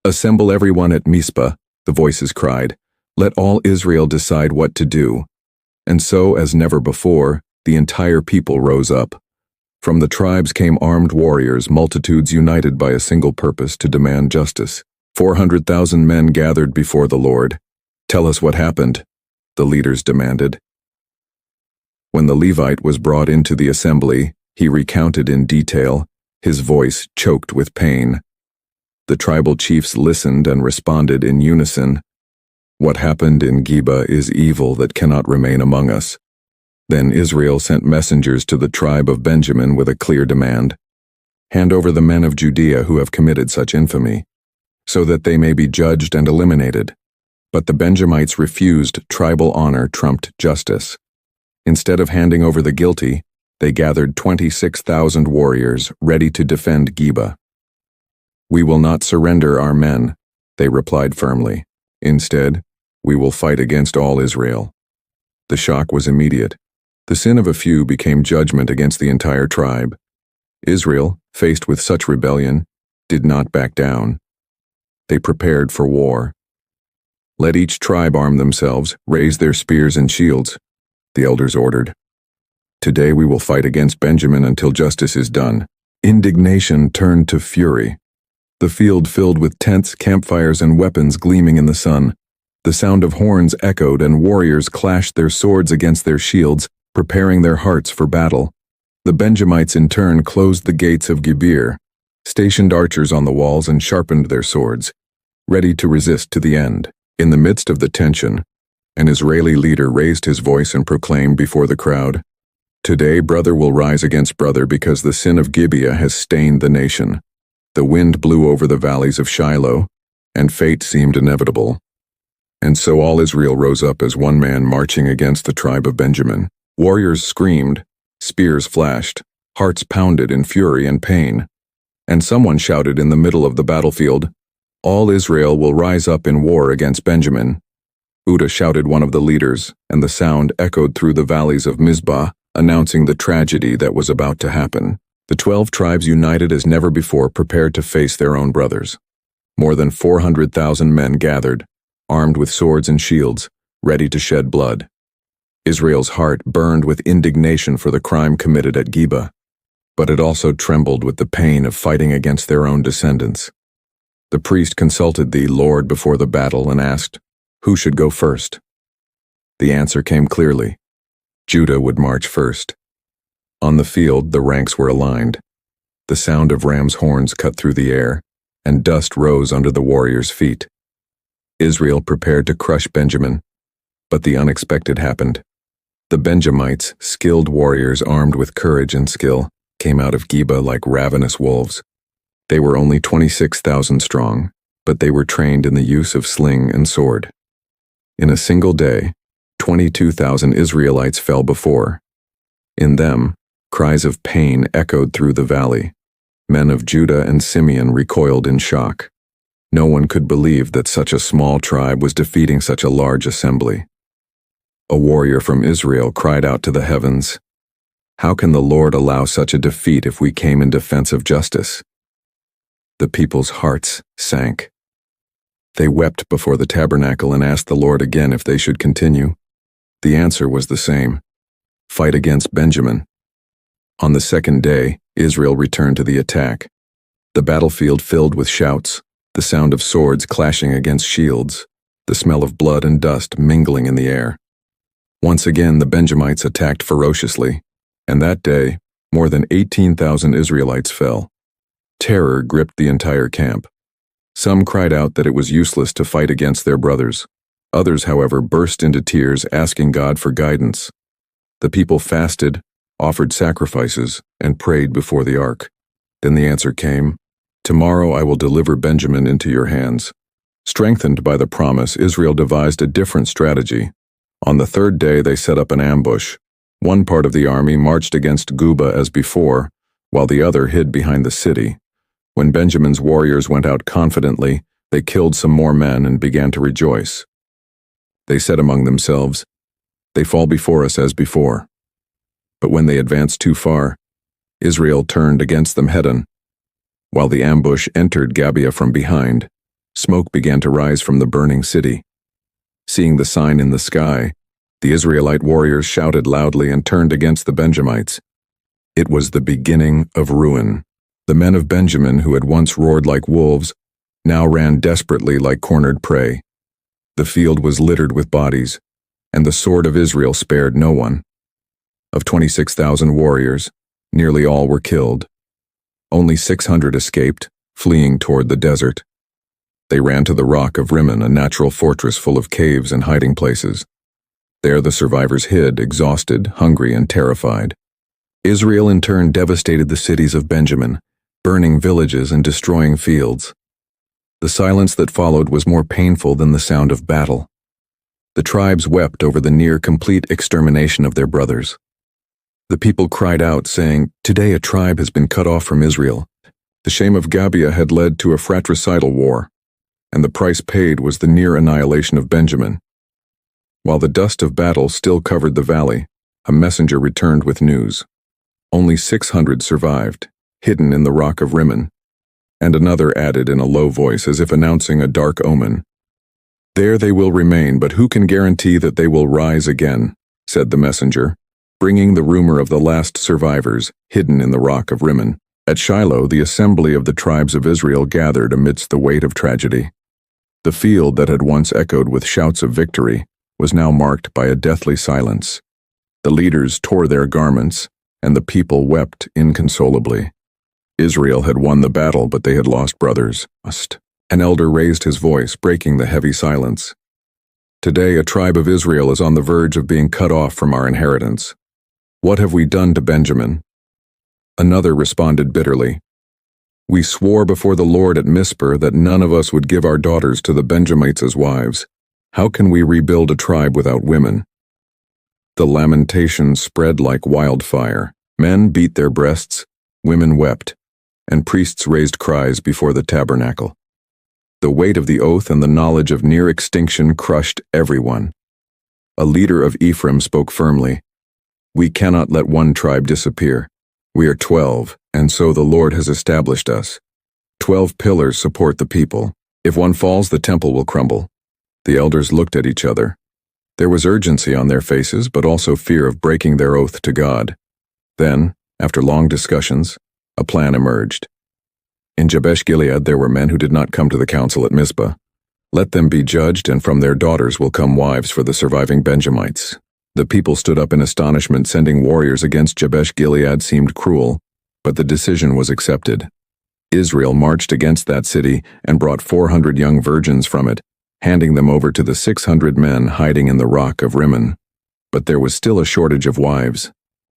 "Assemble everyone at Mizpah," the voices cried. "Let all Israel decide what to do." And so, as never before, the entire people rose up. From the tribes came armed warriors, multitudes united by a single purpose: to demand justice. 400,000 men gathered before the Lord. "Tell us what happened," the leaders demanded. When the Levite was brought into the assembly, he recounted in detail, his voice choked with pain. The tribal chiefs listened and responded in unison. "What happened in Gibeah is evil that cannot remain among us." Then Israel sent messengers to the tribe of Benjamin with a clear demand: "Hand over the men of Judea who have committed such infamy, so that they may be judged and eliminated." But the Benjamites refused. Tribal honor trumped justice. Instead of handing over the guilty, they gathered 26,000 warriors ready to defend Gibeah. "We will not surrender our men," they replied firmly. "Instead, we will fight against all Israel." The shock was immediate. The sin of a few became judgment against the entire tribe. Israel, faced with such rebellion, did not back down. They prepared for war. "Let each tribe arm themselves, raise their spears and shields," the elders ordered. "Today we will fight against Benjamin until justice is done." Indignation turned to fury. The field filled with tents, campfires, and weapons gleaming in the sun. The sound of horns echoed and warriors clashed their swords against their shields, preparing their hearts for battle. The Benjamites in turn closed the gates of Gibeah, stationed archers on the walls, and sharpened their swords, ready to resist to the end. In the midst of the tension, an Israeli leader raised his voice and proclaimed before the crowd, "Today brother will rise against brother because the sin of Gibeah has stained the nation." The wind blew over the valleys of Shiloh, and fate seemed inevitable. And so all Israel rose up as one man, marching against the tribe of Benjamin. Warriors screamed, spears flashed, hearts pounded in fury and pain. And someone shouted in the middle of the battlefield, "All Israel will rise up in war against Benjamin." Uda shouted, one of the leaders, and the sound echoed through the valleys of Mizpah, announcing the tragedy that was about to happen. The 12 tribes united as never before, prepared to face their own brothers. More than 400,000 men gathered, armed with swords and shields, ready to shed blood. Israel's heart burned with indignation for the crime committed at Gibeah, but it also trembled with the pain of fighting against their own descendants. The priest consulted the Lord before the battle and asked, who should go first? The answer came clearly. Judah would march first. On the field, the ranks were aligned. The sound of rams' horns cut through the air, and dust rose under the warriors' feet. Israel prepared to crush Benjamin, but the unexpected happened. The Benjamites, skilled warriors armed with courage and skill, came out of Gibeah like ravenous wolves. They were only 26,000 strong, but they were trained in the use of sling and sword. In a single day, 22,000 Israelites fell before. In them, cries of pain echoed through the valley. Men of Judah and Simeon recoiled in shock. No one could believe that such a small tribe was defeating such a large assembly. A warrior from Israel cried out to the heavens, "How can the Lord allow such a defeat if we came in defense of justice?" The people's hearts sank. They wept before the tabernacle and asked the Lord again if they should continue. The answer was the same: fight against Benjamin. On the second day, Israel returned to the attack. The battlefield filled with shouts, the sound of swords clashing against shields, the smell of blood and dust mingling in the air. Once again, the Benjamites attacked ferociously, and that day, more than 18,000 Israelites fell. Terror gripped the entire camp. Some cried out that it was useless to fight against their brothers. Others, however, burst into tears, asking God for guidance. The people fasted, offered sacrifices, and prayed before the ark. Then the answer came, "Tomorrow I will deliver Benjamin into your hands." Strengthened by the promise, Israel devised a different strategy. On the third day they set up an ambush. One part of the army marched against Guba as before, while the other hid behind the city. When Benjamin's warriors went out confidently, they killed some more men and began to rejoice. They said among themselves, "They fall before us as before." But when they advanced too far, Israel turned against them head-on. While the ambush entered Gibeah from behind, smoke began to rise from the burning city. Seeing the sign in the sky, the Israelite warriors shouted loudly and turned against the Benjamites. It was the beginning of ruin. The men of Benjamin, who had once roared like wolves, now ran desperately like cornered prey. The field was littered with bodies, and the sword of Israel spared no one. Of 26,000 warriors, nearly all were killed. Only 600 escaped, fleeing toward the desert. They ran to the rock of Rimmon, a natural fortress full of caves and hiding places. There the survivors hid, exhausted, hungry, and terrified. Israel in turn devastated the cities of Benjamin, burning villages and destroying fields. The silence that followed was more painful than the sound of battle. The tribes wept over the near-complete extermination of their brothers. The people cried out, saying, "Today a tribe has been cut off from Israel." The shame of Gibeah had led to a fratricidal war, and the price paid was the near annihilation of Benjamin. While the dust of battle still covered the valley, a messenger returned with news. Only 600 survived, hidden in the rock of Rimmon, and another added in a low voice as if announcing a dark omen. "There they will remain, but who can guarantee that they will rise again?" said the messenger, bringing the rumor of the last survivors hidden in the rock of Rimmon. At Shiloh, the assembly of the tribes of Israel gathered amidst the weight of tragedy. The field that had once echoed with shouts of victory was now marked by a deathly silence. The leaders tore their garments, and the people wept inconsolably. Israel had won the battle, but they had lost brothers. An elder raised his voice, breaking the heavy silence. "Today a tribe of Israel is on the verge of being cut off from our inheritance. What have we done to Benjamin?" Another responded bitterly, "We swore before the Lord at Mizpah that none of us would give our daughters to the Benjamites as wives. How can we rebuild a tribe without women?" The lamentations spread like wildfire. Men beat their breasts, women wept, and priests raised cries before the tabernacle. The weight of the oath and the knowledge of near extinction crushed everyone. A leader of Ephraim spoke firmly, "We cannot let one tribe disappear. We are 12, and so the Lord has established us. 12 pillars support the people. If one falls, the temple will crumble." The elders looked at each other. There was urgency on their faces, but also fear of breaking their oath to God. Then, after long discussions, a plan emerged. In Jabesh-Gilead there were men who did not come to the council at Mizpah. Let them be judged, and from their daughters will come wives for the surviving Benjamites. The people stood up in astonishment. Sending warriors against Jabesh-Gilead seemed cruel, but the decision was accepted. Israel marched against that city and brought 400 young virgins from it, handing them over to the 600 men hiding in the rock of Rimmon. But there was still a shortage of wives.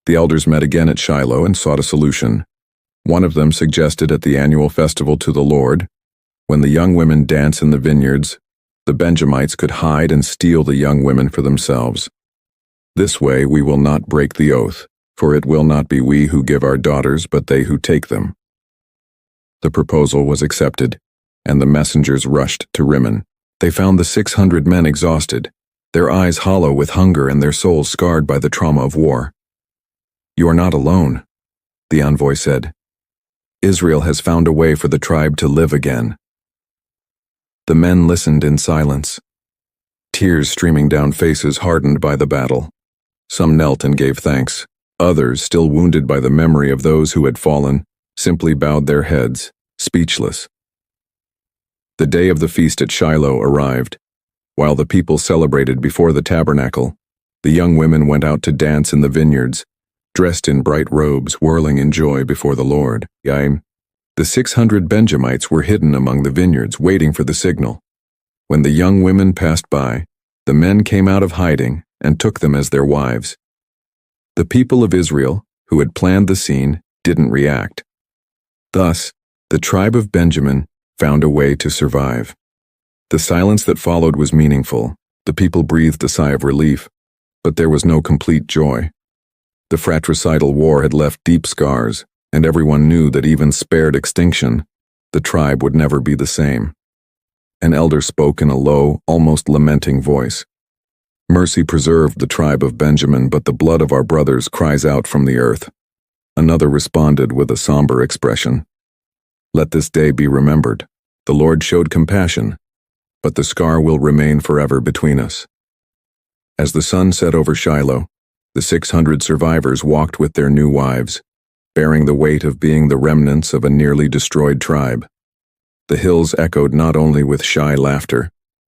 The elders met again at Shiloh and sought a solution. One of them suggested at the annual festival to the Lord, when the young women dance in the vineyards, the Benjamites could hide and steal the young women for themselves. This way we will not break the oath, for it will not be we who give our daughters, but they who take them. The proposal was accepted, and the messengers rushed to Rimmon. They found the 600 men exhausted, their eyes hollow with hunger and their souls scarred by the trauma of war. "You are not alone," the envoy said. "Israel has found a way for the tribe to live again." The men listened in silence, tears streaming down faces hardened by the battle. Some knelt and gave thanks. Others, still wounded by the memory of those who had fallen, simply bowed their heads, speechless. The day of the feast at Shiloh arrived. While the people celebrated before the tabernacle, the young women went out to dance in the vineyards, dressed in bright robes, whirling in joy before the Lord. The 600 Benjamites were hidden among the vineyards, waiting for the signal. When the young women passed by, the men came out of hiding and took them as their wives. The people of Israel, who had planned the scene, didn't react. Thus, the tribe of Benjamin found a way to survive. The silence that followed was meaningful. The people breathed a sigh of relief, but there was no complete joy. The fratricidal war had left deep scars, and everyone knew that even spared extinction, the tribe would never be the same. An elder spoke in a low, almost lamenting voice. "Mercy preserved the tribe of Benjamin, but the blood of our brothers cries out from the earth." Another responded with a somber expression. "Let this day be remembered. The Lord showed compassion, but the scar will remain forever between us." As the sun set over Shiloh, the 600 survivors walked with their new wives, bearing the weight of being the remnants of a nearly destroyed tribe. The hills echoed not only with shy laughter,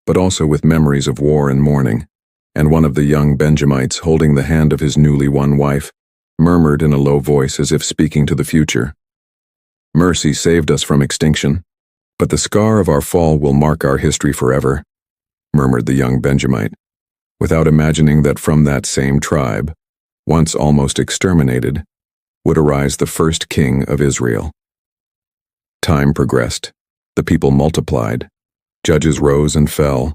but also with memories of war and mourning, and one of the young Benjamites, holding the hand of his newly won wife, murmured in a low voice as if speaking to the future, "Mercy saved us from extinction, but the scar of our fall will mark our history forever," murmured the young Benjamite, without imagining that from that same tribe, once almost exterminated, would arise the first king of Israel. Time progressed. The people multiplied. Judges rose and fell,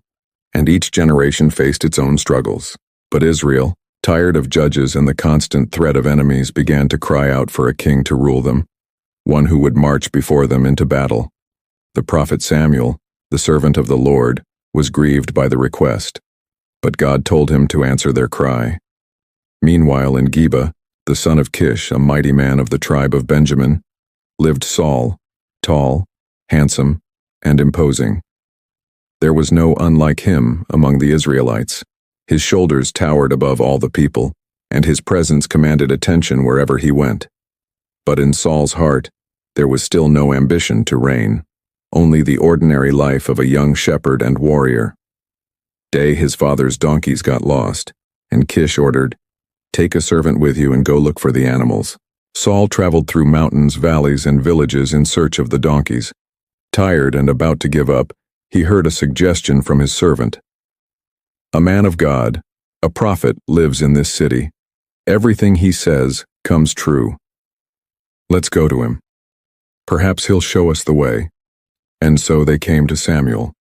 and each generation faced its own struggles. But Israel, tired of judges and the constant threat of enemies, began to cry out for a king to rule them, one who would march before them into battle. The prophet Samuel, the servant of the Lord, was grieved by the request, but God told him to answer their cry. Meanwhile, in Geba, the son of Kish, a mighty man of the tribe of Benjamin, lived Saul, tall, handsome, and imposing. There was no unlike him among the Israelites. His shoulders towered above all the people, and his presence commanded attention wherever he went. But in Saul's heart, there was still no ambition to reign, only the ordinary life of a young shepherd and warrior. Day his father's donkeys got lost, and Kish ordered, "Take a servant with you and go look for the animals." Saul traveled through mountains, valleys, and villages in search of the donkeys. Tired and about to give up, he heard a suggestion from his servant. "A man of God, a prophet, lives in this city. Everything he says comes true. Let's go to him. Perhaps he'll show us the way." And so they came to Samuel.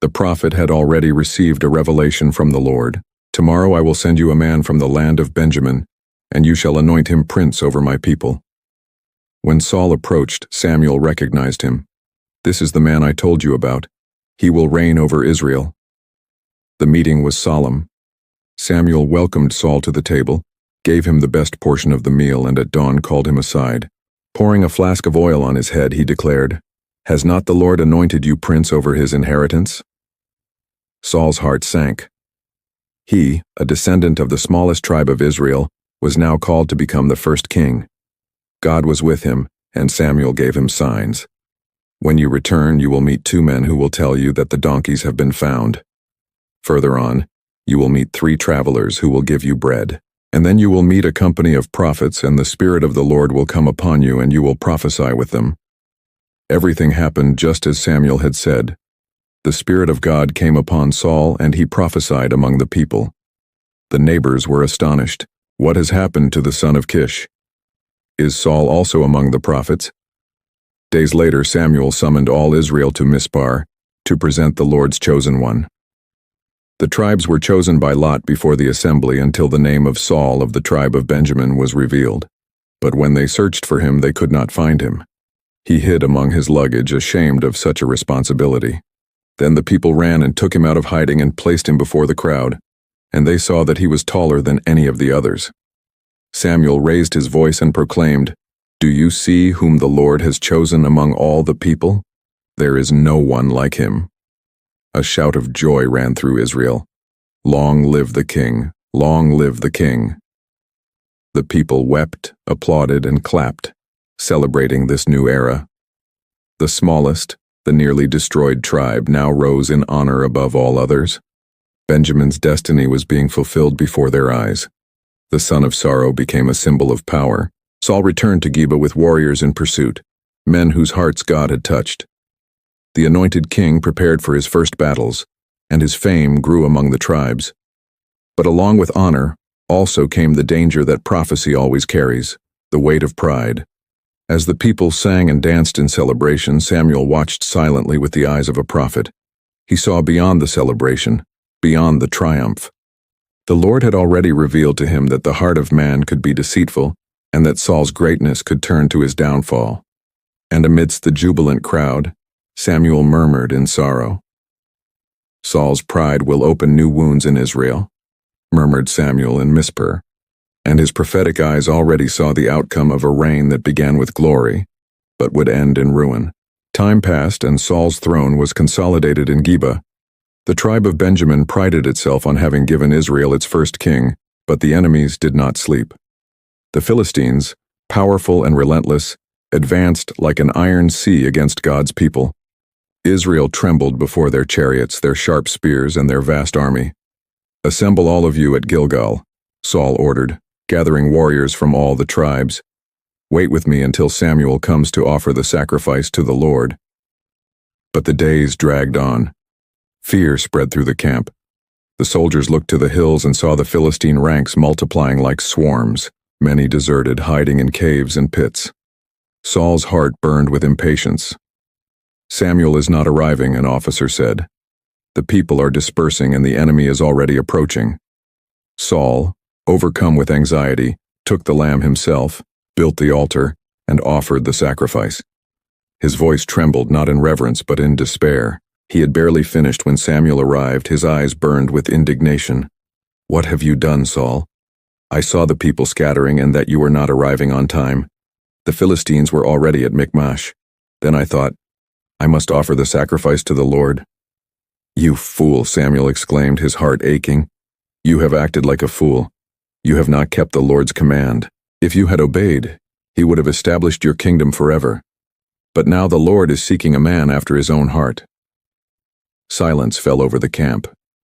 The prophet had already received a revelation from the Lord. "Tomorrow I will send you a man from the land of Benjamin, and you shall anoint him prince over my people." When Saul approached, Samuel recognized him. "This is the man I told you about. He will reign over Israel." The meeting was solemn. Samuel welcomed Saul to the table, gave him the best portion of the meal, and at dawn called him aside. Pouring a flask of oil on his head, he declared, "Has not the Lord anointed you prince over his inheritance?" Saul's heart sank. He, a descendant of the smallest tribe of Israel, was now called to become the first king. God was with him, and Samuel gave him signs. "When you return, you will meet 2 men who will tell you that the donkeys have been found. Further on, you will meet 3 travelers who will give you bread. And then you will meet a company of prophets, and the Spirit of the Lord will come upon you, and you will prophesy with them." Everything happened just as Samuel had said. The Spirit of God came upon Saul, and he prophesied among the people. The neighbors were astonished. "What has happened to the son of Kish? Is Saul also among the prophets?" Days later, Samuel summoned all Israel to Mizpah to present the Lord's chosen one. The tribes were chosen by lot before the assembly until the name of Saul of the tribe of Benjamin was revealed. But when they searched for him, they could not find him. He hid among his luggage, ashamed of such a responsibility. Then the people ran and took him out of hiding and placed him before the crowd, and they saw that he was taller than any of the others. Samuel raised his voice and proclaimed, "Do you see whom the Lord has chosen among all the people? There is no one like him." A shout of joy ran through Israel. "Long live the king! Long live the king!" The people wept, applauded, and clapped, celebrating this new era. The smallest, the nearly destroyed tribe, now rose in honor above all others. Benjamin's destiny was being fulfilled before their eyes. The son of sorrow became a symbol of power. Saul returned to Geba with warriors in pursuit, men whose hearts God had touched. The anointed king prepared for his first battles, and his fame grew among the tribes. But along with honor, also came the danger that prophecy always carries, the weight of pride. As the people sang and danced in celebration, Samuel watched silently with the eyes of a prophet. He saw beyond the celebration, beyond the triumph. The Lord had already revealed to him that the heart of man could be deceitful, and that Saul's greatness could turn to his downfall. And amidst the jubilant crowd, Samuel murmured in sorrow. "Saul's pride will open new wounds in Israel," murmured Samuel in Mizpah, and his prophetic eyes already saw the outcome of a reign that began with glory, but would end in ruin. Time passed, and Saul's throne was consolidated in Geba. The tribe of Benjamin prided itself on having given Israel its first king, but the enemies did not sleep. The Philistines, powerful and relentless, advanced like an iron sea against God's people. Israel trembled before their chariots, their sharp spears, and their vast army. "Assemble all of you at Gilgal," Saul ordered, gathering warriors from all the tribes. "Wait with me until Samuel comes to offer the sacrifice to the Lord." But the days dragged on. Fear spread through the camp. The soldiers looked to the hills and saw the Philistine ranks multiplying like swarms, many deserted, hiding in caves and pits. Saul's heart burned with impatience. "Samuel is not arriving," an officer said. "The people are dispersing and the enemy is already approaching." Saul, overcome with anxiety, took the lamb himself, built the altar, and offered the sacrifice. His voice trembled not in reverence but in despair. He had barely finished when Samuel arrived, his eyes burned with indignation. "What have you done, Saul? I saw the people scattering and that you were not arriving on time. The Philistines were already at Michmash. Then I thought, I must offer the sacrifice to the Lord." "You fool," Samuel exclaimed, his heart aching. "You have acted like a fool. You have not kept the Lord's command. If you had obeyed, he would have established your kingdom forever. But now the Lord is seeking a man after his own heart." Silence fell over the camp.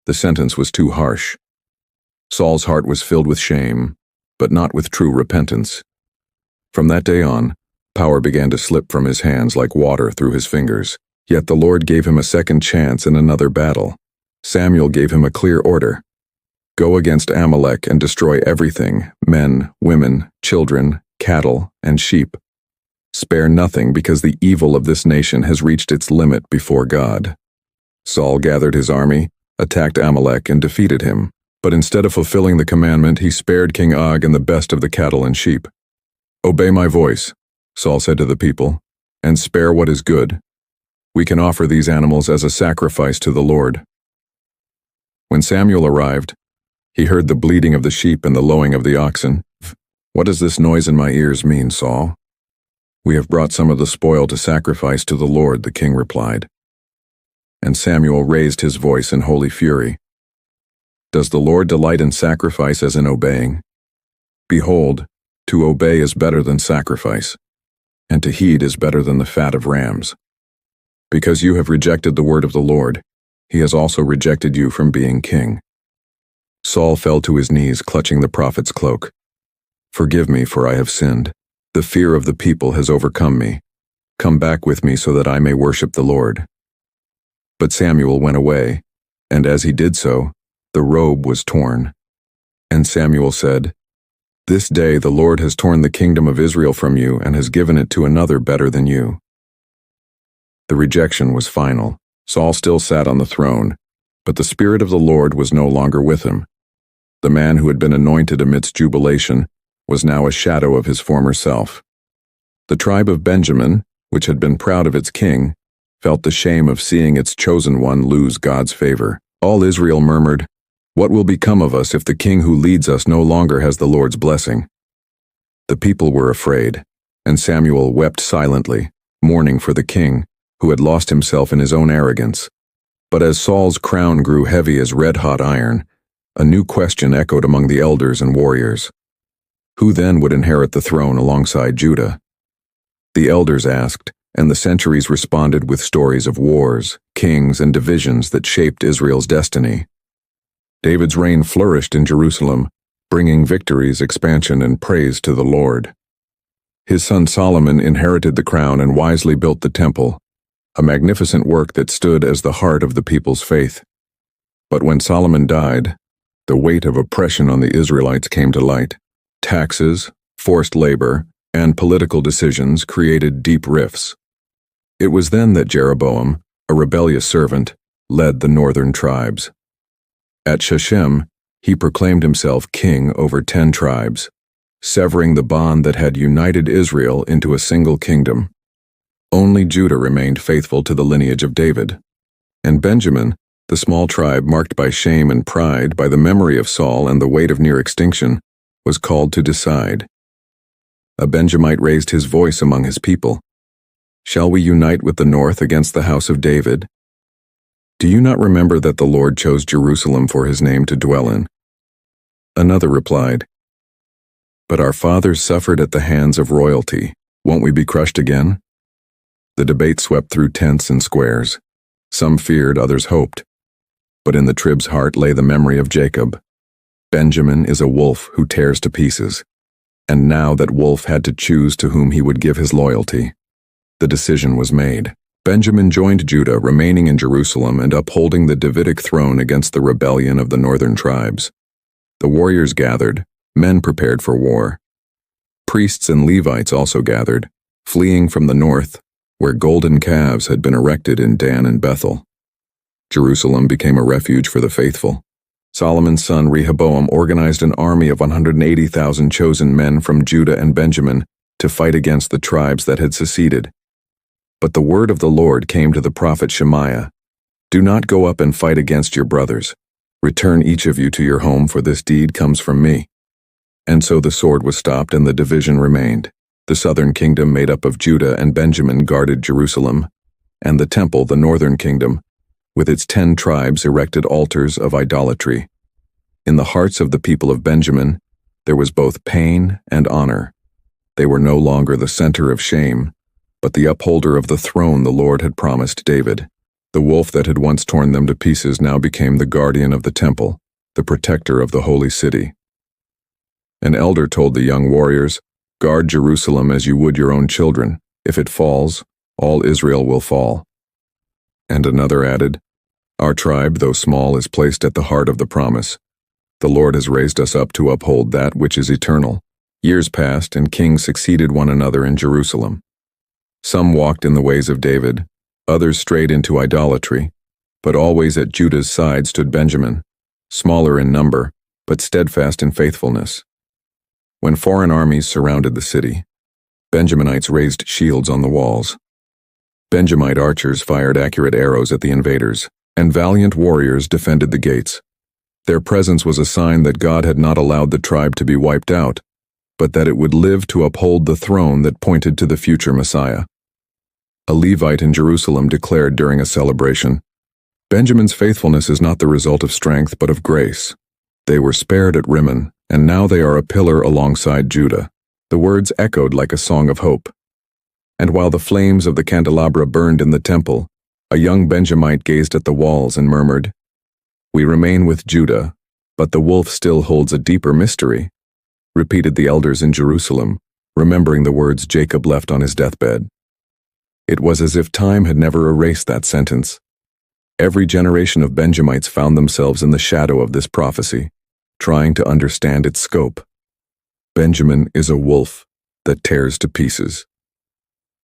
The sentence was too harsh. Saul's heart was filled with shame, but not with true repentance. From that day on, power began to slip from his hands like water through his fingers. Yet the Lord gave him a second chance in another battle. Samuel gave him a clear order. "Go against Amalek and destroy everything, men, women, children, cattle, and sheep. Spare nothing, because the evil of this nation has reached its limit before God." Saul gathered his army, attacked Amalek, and defeated him. But instead of fulfilling the commandment, he spared King Og and the best of the cattle and sheep. "Obey my voice," Saul said to the people, "and spare what is good. We can offer these animals as a sacrifice to the Lord." When Samuel arrived, he heard the bleating of the sheep and the lowing of the oxen. "What does this noise in my ears mean, Saul?" "We have brought some of the spoil to sacrifice to the Lord," the king replied. And Samuel raised his voice in holy fury. "Does the Lord delight in sacrifice as in obeying? Behold, to obey is better than sacrifice, and to heed is better than the fat of rams. Because you have rejected the word of the Lord, he has also rejected you from being king." Saul fell to his knees, clutching the prophet's cloak. "Forgive me, for I have sinned. The fear of the people has overcome me. Come back with me so that I may worship the Lord." But Samuel went away, and as he did so, the robe was torn. And Samuel said, "This day the Lord has torn the kingdom of Israel from you and has given it to another better than you." The rejection was final. Saul still sat on the throne, but the Spirit of the Lord was no longer with him. The man who had been anointed amidst jubilation was now a shadow of his former self. The tribe of Benjamin, which had been proud of its king, felt the shame of seeing its chosen one lose God's favor. All Israel murmured, "What will become of us if the king who leads us no longer has the Lord's blessing?" The people were afraid, and Samuel wept silently, mourning for the king, who had lost himself in his own arrogance. But as Saul's crown grew heavy as red-hot iron, a new question echoed among the elders and warriors. Who then would inherit the throne alongside Judah? The elders asked, and the centuries responded with stories of wars, kings, and divisions that shaped Israel's destiny. David's reign flourished in Jerusalem, bringing victories, expansion, and praise to the Lord. His son Solomon inherited the crown and wisely built the temple, a magnificent work that stood as the heart of the people's faith. But when Solomon died, the weight of oppression on the Israelites came to light. Taxes, forced labor, and political decisions created deep rifts. It was then that Jeroboam, a rebellious servant, led the northern tribes. At Shechem, he proclaimed himself king over 10 tribes, severing the bond that had united Israel into a single kingdom. Only Judah remained faithful to the lineage of David, and Benjamin, the small tribe marked by shame and pride by the memory of Saul and the weight of near extinction, was called to decide. A Benjamite raised his voice among his people. "Shall we unite with the north against the house of David? Do you not remember that the Lord chose Jerusalem for his name to dwell in?" Another replied, "But our fathers suffered at the hands of royalty. Won't we be crushed again?" The debate swept through tents and squares. Some feared, others hoped. But in the trib's heart lay the memory of Jacob. Benjamin is a wolf who tears to pieces. And now that wolf had to choose to whom he would give his loyalty. The decision was made. Benjamin joined Judah, remaining in Jerusalem and upholding the Davidic throne against the rebellion of the northern tribes. The warriors gathered, men prepared for war. Priests and Levites also gathered, fleeing from the north, where golden calves had been erected in Dan and Bethel. Jerusalem became a refuge for the faithful. Solomon's son Rehoboam organized an army of 180,000 chosen men from Judah and Benjamin to fight against the tribes that had seceded. But the word of the Lord came to the prophet Shemaiah, "Do not go up and fight against your brothers. Return each of you to your home, for this deed comes from me." And so the sword was stopped and the division remained. The southern kingdom made up of Judah and Benjamin guarded Jerusalem, and the temple, the northern kingdom, with its 10 tribes erected altars of idolatry. In the hearts of the people of Benjamin, there was both pain and honor. They were no longer the center of shame, but the upholder of the throne the Lord had promised David. The wolf that had once torn them to pieces now became the guardian of the temple, the protector of the holy city. An elder told the young warriors, "Guard Jerusalem as you would your own children. If it falls, all Israel will fall." And another added, "Our tribe, though small, is placed at the heart of the promise. The Lord has raised us up to uphold that which is eternal." Years passed, and kings succeeded one another in Jerusalem. Some walked in the ways of David, others strayed into idolatry, but always at Judah's side stood Benjamin, smaller in number, but steadfast in faithfulness. When foreign armies surrounded the city, Benjaminites raised shields on the walls. Benjamite archers fired accurate arrows at the invaders, and valiant warriors defended the gates. Their presence was a sign that God had not allowed the tribe to be wiped out, but that it would live to uphold the throne that pointed to the future Messiah. A Levite in Jerusalem declared during a celebration, "Benjamin's faithfulness is not the result of strength but of grace. They were spared at Rimmon, and now they are a pillar alongside Judah." The words echoed like a song of hope. And while the flames of the candelabra burned in the temple, a young Benjamite gazed at the walls and murmured, "We remain with Judah, but the wolf still holds a deeper mystery," repeated the elders in Jerusalem, remembering the words Jacob left on his deathbed. It was as if time had never erased that sentence. Every generation of Benjamites found themselves in the shadow of this prophecy, trying to understand its scope. Benjamin is a wolf that tears to pieces.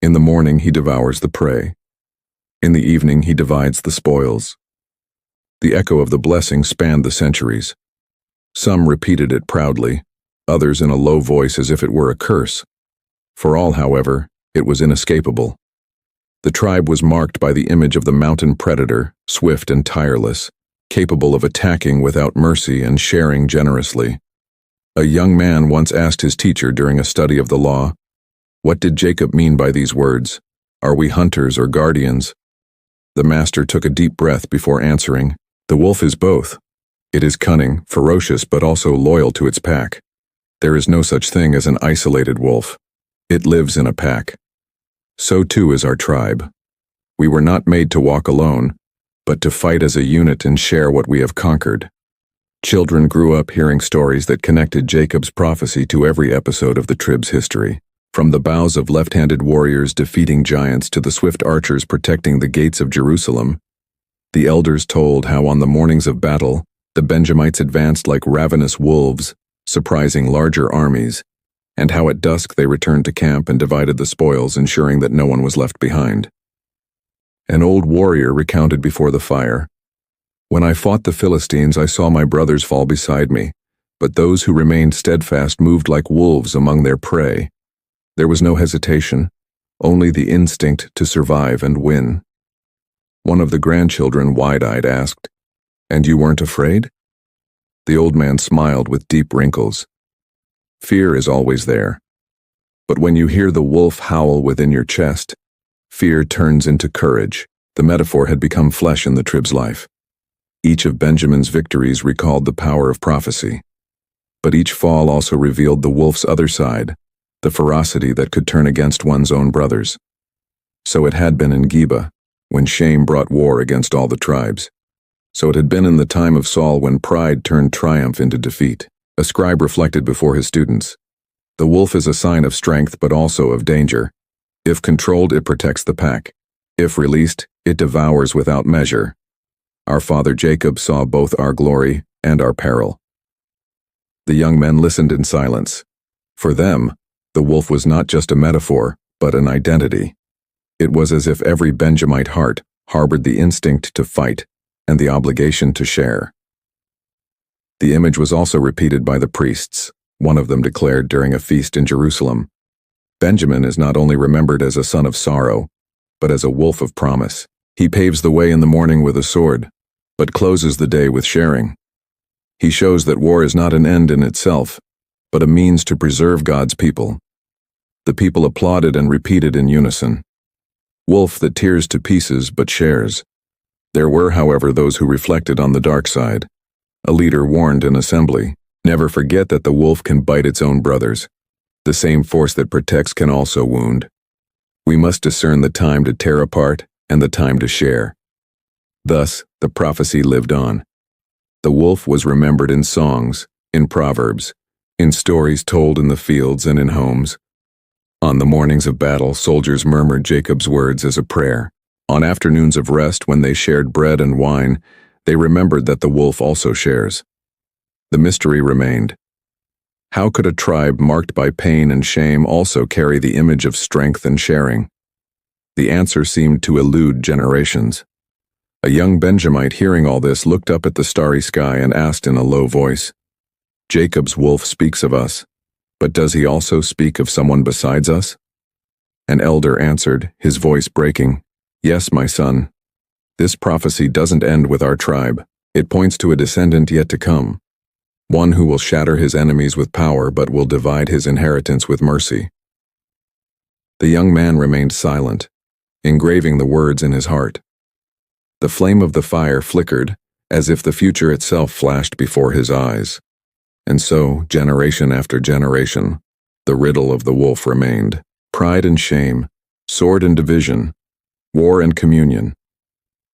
In the morning he devours the prey. In the evening he divides the spoils. The echo of the blessing spanned the centuries. Some repeated it proudly, others in a low voice as if it were a curse. For all, however, it was inescapable. The tribe was marked by the image of the mountain predator, swift and tireless, capable of attacking without mercy and sharing generously. A young man once asked his teacher during a study of the law, "What did Jacob mean by these words? Are we hunters or guardians?" The master took a deep breath before answering, "The wolf is both. It is cunning, ferocious, but also loyal to its pack. There is no such thing as an isolated wolf. It lives in a pack. So too is our tribe. We were not made to walk alone, but to fight as a unit and share what we have conquered." Children grew up hearing stories that connected Jacob's prophecy to every episode of the tribe's history. From the bows of left-handed warriors defeating giants to the swift archers protecting the gates of Jerusalem, the elders told how on the mornings of battle, the Benjamites advanced like ravenous wolves, surprising larger armies, and how at dusk they returned to camp and divided the spoils, ensuring that no one was left behind. An old warrior recounted before the fire, "When I fought the Philistines, I saw my brothers fall beside me, but those who remained steadfast moved like wolves among their prey. There was no hesitation, only the instinct to survive and win." One of the grandchildren, wide-eyed, asked, "And you weren't afraid?" The old man smiled with deep wrinkles. "Fear is always there. But when you hear the wolf howl within your chest, fear turns into courage." The metaphor had become flesh in the tribe's life. Each of Benjamin's victories recalled the power of prophecy. But each fall also revealed the wolf's other side, the ferocity that could turn against one's own brothers. So it had been in Geba, when shame brought war against all the tribes. So it had been in the time of Saul when pride turned triumph into defeat. A scribe reflected before his students, "The wolf is a sign of strength but also of danger. If controlled, it protects the pack. If released, it devours without measure. Our father Jacob saw both our glory and our peril." The young men listened in silence. For them, the wolf was not just a metaphor, but an identity. It was as if every Benjamite heart harbored the instinct to fight and the obligation to share. The image was also repeated by the priests. One of them declared during a feast in Jerusalem, "Benjamin is not only remembered as a son of sorrow, but as a wolf of promise. He paves the way in the morning with a sword, but closes the day with sharing. He shows that war is not an end in itself, but a means to preserve God's people." The people applauded and repeated in unison, "Wolf that tears to pieces but shares." There were, however, those who reflected on the dark side. A leader warned in assembly, "Never forget that the wolf can bite its own brothers. The same force that protects can also wound. We must discern the time to tear apart and the time to share." Thus, the prophecy lived on. The wolf was remembered in songs, in proverbs, in stories told in the fields and in homes. On the mornings of battle, soldiers murmured Jacob's words as a prayer. On afternoons of rest, when they shared bread and wine, they remembered that the wolf also shares. The mystery remained. How could a tribe marked by pain and shame also carry the image of strength and sharing? The answer seemed to elude generations. A young Benjamite, hearing all this, looked up at the starry sky and asked in a low voice, "Jacob's wolf speaks of us, but does he also speak of someone besides us?" An elder answered, his voice breaking, "Yes, my son. This prophecy doesn't end with our tribe. It points to a descendant yet to come, one who will shatter his enemies with power but will divide his inheritance with mercy." The young man remained silent, engraving the words in his heart. The flame of the fire flickered, as if the future itself flashed before his eyes. And so, generation after generation, the riddle of the wolf remained. Pride and shame, sword and division, war and communion.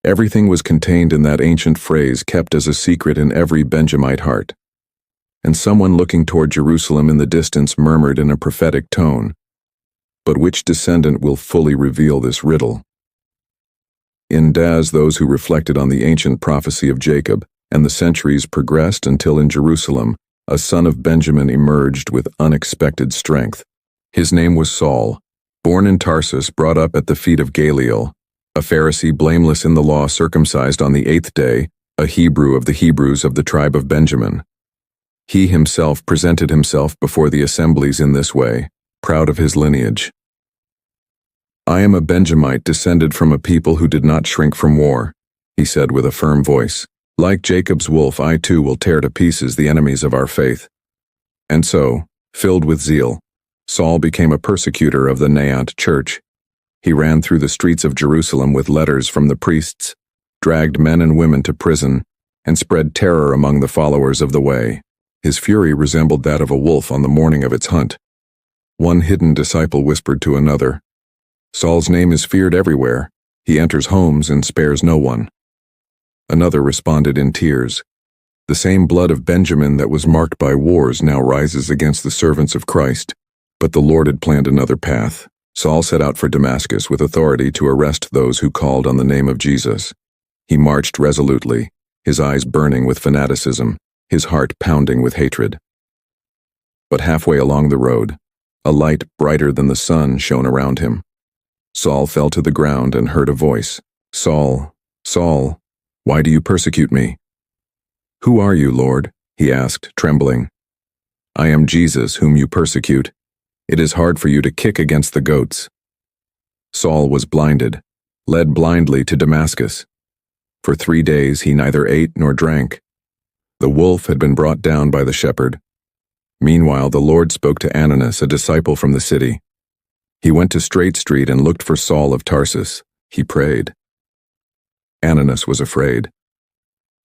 Everything was contained in that ancient phrase kept as a secret in every Benjamite heart. And someone looking toward Jerusalem in the distance murmured in a prophetic tone, "But which descendant will fully reveal this riddle?" In Daz, those who reflected on the ancient prophecy of Jacob, and the centuries progressed until in Jerusalem, a son of Benjamin emerged with unexpected strength. His name was Saul, born in Tarsus, brought up at the feet of Gamaliel, a Pharisee blameless in the law, circumcised on the 8th day, a Hebrew of the Hebrews of the tribe of Benjamin. He himself presented himself before the assemblies in this way, proud of his lineage. "I am a Benjamite descended from a people who did not shrink from war," he said with a firm voice. "Like Jacob's wolf, I too will tear to pieces the enemies of our faith." And so, filled with zeal, Saul became a persecutor of the Naant church. He ran through the streets of Jerusalem with letters from the priests, dragged men and women to prison, and spread terror among the followers of the way. His fury resembled that of a wolf on the morning of its hunt. One hidden disciple whispered to another, "Saul's name is feared everywhere. He enters homes and spares no one." Another responded in tears, "The same blood of Benjamin that was marked by wars now rises against the servants of Christ." But the Lord had planned another path. Saul set out for Damascus with authority to arrest those who called on the name of Jesus. He marched resolutely, his eyes burning with fanaticism, his heart pounding with hatred. But halfway along the road, a light brighter than the sun shone around him. Saul fell to the ground and heard a voice, "Saul, Saul, why do you persecute me?" "Who are you, Lord?" he asked, trembling. "I am Jesus, whom you persecute. It is hard for you to kick against the goats." Saul was blinded, led blindly to Damascus. For 3 days he neither ate nor drank. The wolf had been brought down by the shepherd. Meanwhile, the Lord spoke to Ananias, a disciple from the city. He went to Straight Street and looked for Saul of Tarsus. He prayed. Ananias was afraid.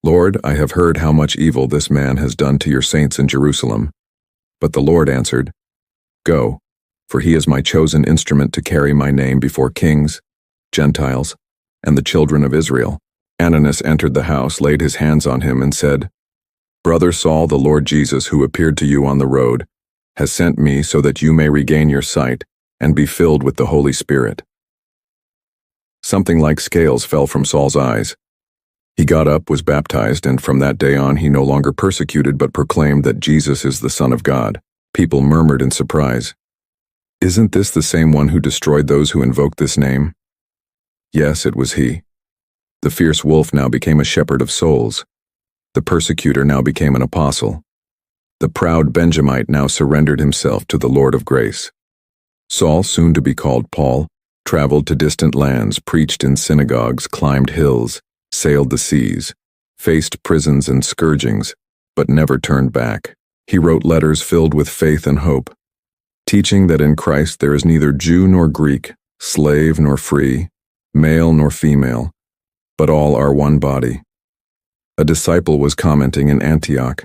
"Lord, I have heard how much evil this man has done to your saints in Jerusalem." But the Lord answered, "Go, for he is my chosen instrument to carry my name before kings, Gentiles, and the children of Israel." Ananias entered the house, laid his hands on him, and said, "Brother Saul, the Lord Jesus, who appeared to you on the road, has sent me so that you may regain your sight and be filled with the Holy Spirit." Something like scales fell from Saul's eyes. He got up, was baptized, and from that day on he no longer persecuted but proclaimed that Jesus is the Son of God. People murmured in surprise, "Isn't this the same one who destroyed those who invoked this name?" Yes, it was he. The fierce wolf now became a shepherd of souls. The persecutor now became an apostle. The proud Benjamite now surrendered himself to the Lord of grace. Saul, soon to be called Paul, traveled to distant lands, preached in synagogues, climbed hills, sailed the seas, faced prisons and scourgings, but never turned back. He wrote letters filled with faith and hope, teaching that in Christ there is neither Jew nor Greek, slave nor free, male nor female, but all are one body. A disciple was commenting in Antioch,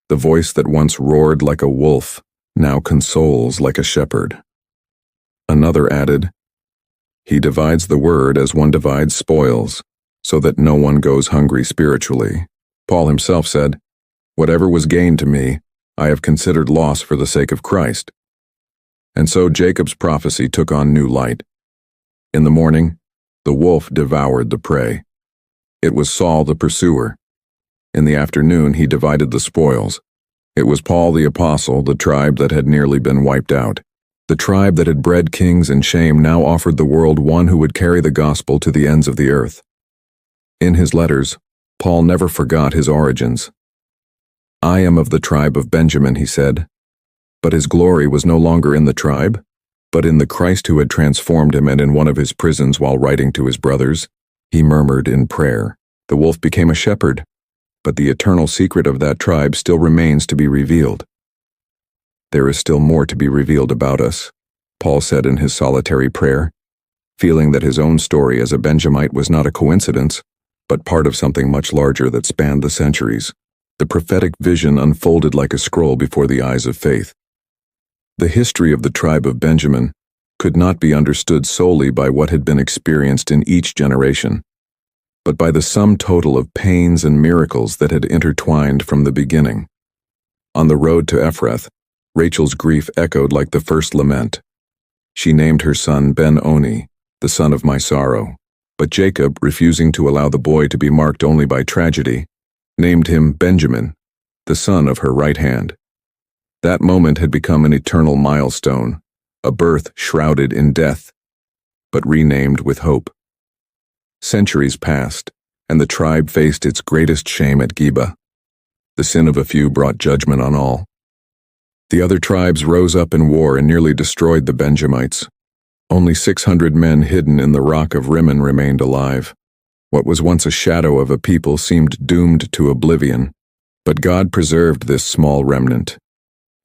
"The voice that once roared like a wolf now consoles like a shepherd." Another added, "He divides the word as one divides spoils, so that no one goes hungry spiritually." Paul himself said, "Whatever was gained to me, I have considered loss for the sake of Christ." And so Jacob's prophecy took on new light. In the morning, the wolf devoured the prey. It was Saul the pursuer. In the afternoon, he divided the spoils. It was Paul the apostle, the tribe that had nearly been wiped out. The tribe that had bred kings in shame now offered the world one who would carry the gospel to the ends of the earth. In his letters, Paul never forgot his origins. "I am of the tribe of Benjamin," he said. But his glory was no longer in the tribe, but in the Christ who had transformed him, and in one of his prisons while writing to his brothers, he murmured in prayer. The wolf became a shepherd, but the eternal secret of that tribe still remains to be revealed. "There is still more to be revealed about us," Paul said in his solitary prayer, feeling that his own story as a Benjamite was not a coincidence, but part of something much larger that spanned the centuries. The prophetic vision unfolded like a scroll before the eyes of faith. The history of the tribe of Benjamin could not be understood solely by what had been experienced in each generation, but by the sum total of pains and miracles that had intertwined from the beginning. On the road to Ephrath, Rachel's grief echoed like the first lament. She named her son Ben-Oni, the son of my sorrow, but Jacob, refusing to allow the boy to be marked only by tragedy, named him Benjamin, the son of her right hand. That moment had become an eternal milestone, a birth shrouded in death, but renamed with hope. Centuries passed, and the tribe faced its greatest shame at Geba. The sin of a few brought judgment on all. The other tribes rose up in war and nearly destroyed the Benjamites. Only 600 men hidden in the rock of Rimmon remained alive. What was once a shadow of a people seemed doomed to oblivion, but God preserved this small remnant.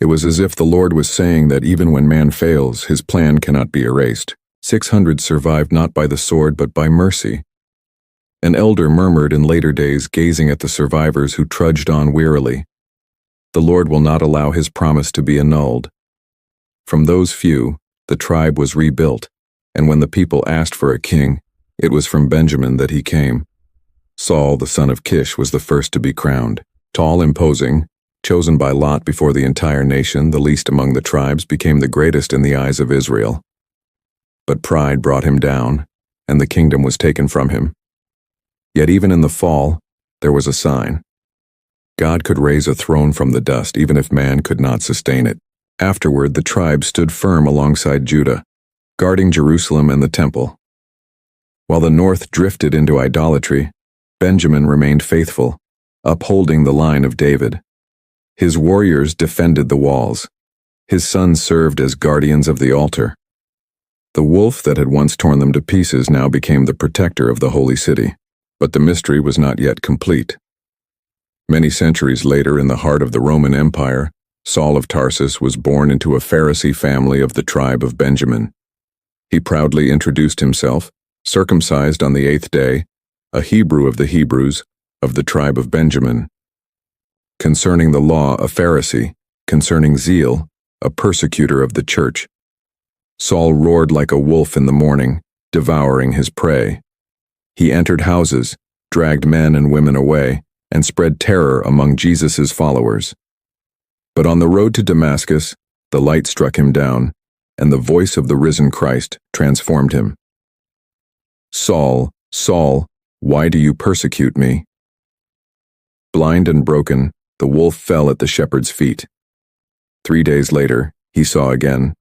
It was as if the Lord was saying that even when man fails, his plan cannot be erased. 600 survived not by the sword but by mercy. An elder murmured in later days, gazing at the survivors who trudged on wearily, "The Lord will not allow his promise to be annulled." From those few, the tribe was rebuilt, and when the people asked for a king, it was from Benjamin that he came. Saul, the son of Kish, was the first to be crowned. Tall, imposing, chosen by lot before the entire nation, the least among the tribes, became the greatest in the eyes of Israel. But pride brought him down, and the kingdom was taken from him. Yet even in the fall, there was a sign. God could raise a throne from the dust even if man could not sustain it. Afterward, the tribe stood firm alongside Judah, guarding Jerusalem and the temple. While the north drifted into idolatry, Benjamin remained faithful, upholding the line of David. His warriors defended the walls. His sons served as guardians of the altar. The wolf that had once torn them to pieces now became the protector of the holy city. But the mystery was not yet complete. Many centuries later, in the heart of the Roman Empire, Saul of Tarsus was born into a Pharisee family of the tribe of Benjamin. He proudly introduced himself, circumcised on the 8th day, a Hebrew of the Hebrews, of the tribe of Benjamin. Concerning the law, a Pharisee; concerning zeal, a persecutor of the church. Saul roared like a wolf in the morning, devouring his prey. He entered houses, dragged men and women away, and spread terror among Jesus' followers. But on the road to Damascus, the light struck him down, and the voice of the risen Christ transformed him. "Saul, Saul, why do you persecute me?" Blind and broken, the wolf fell at the shepherd's feet. 3 days later, he saw again,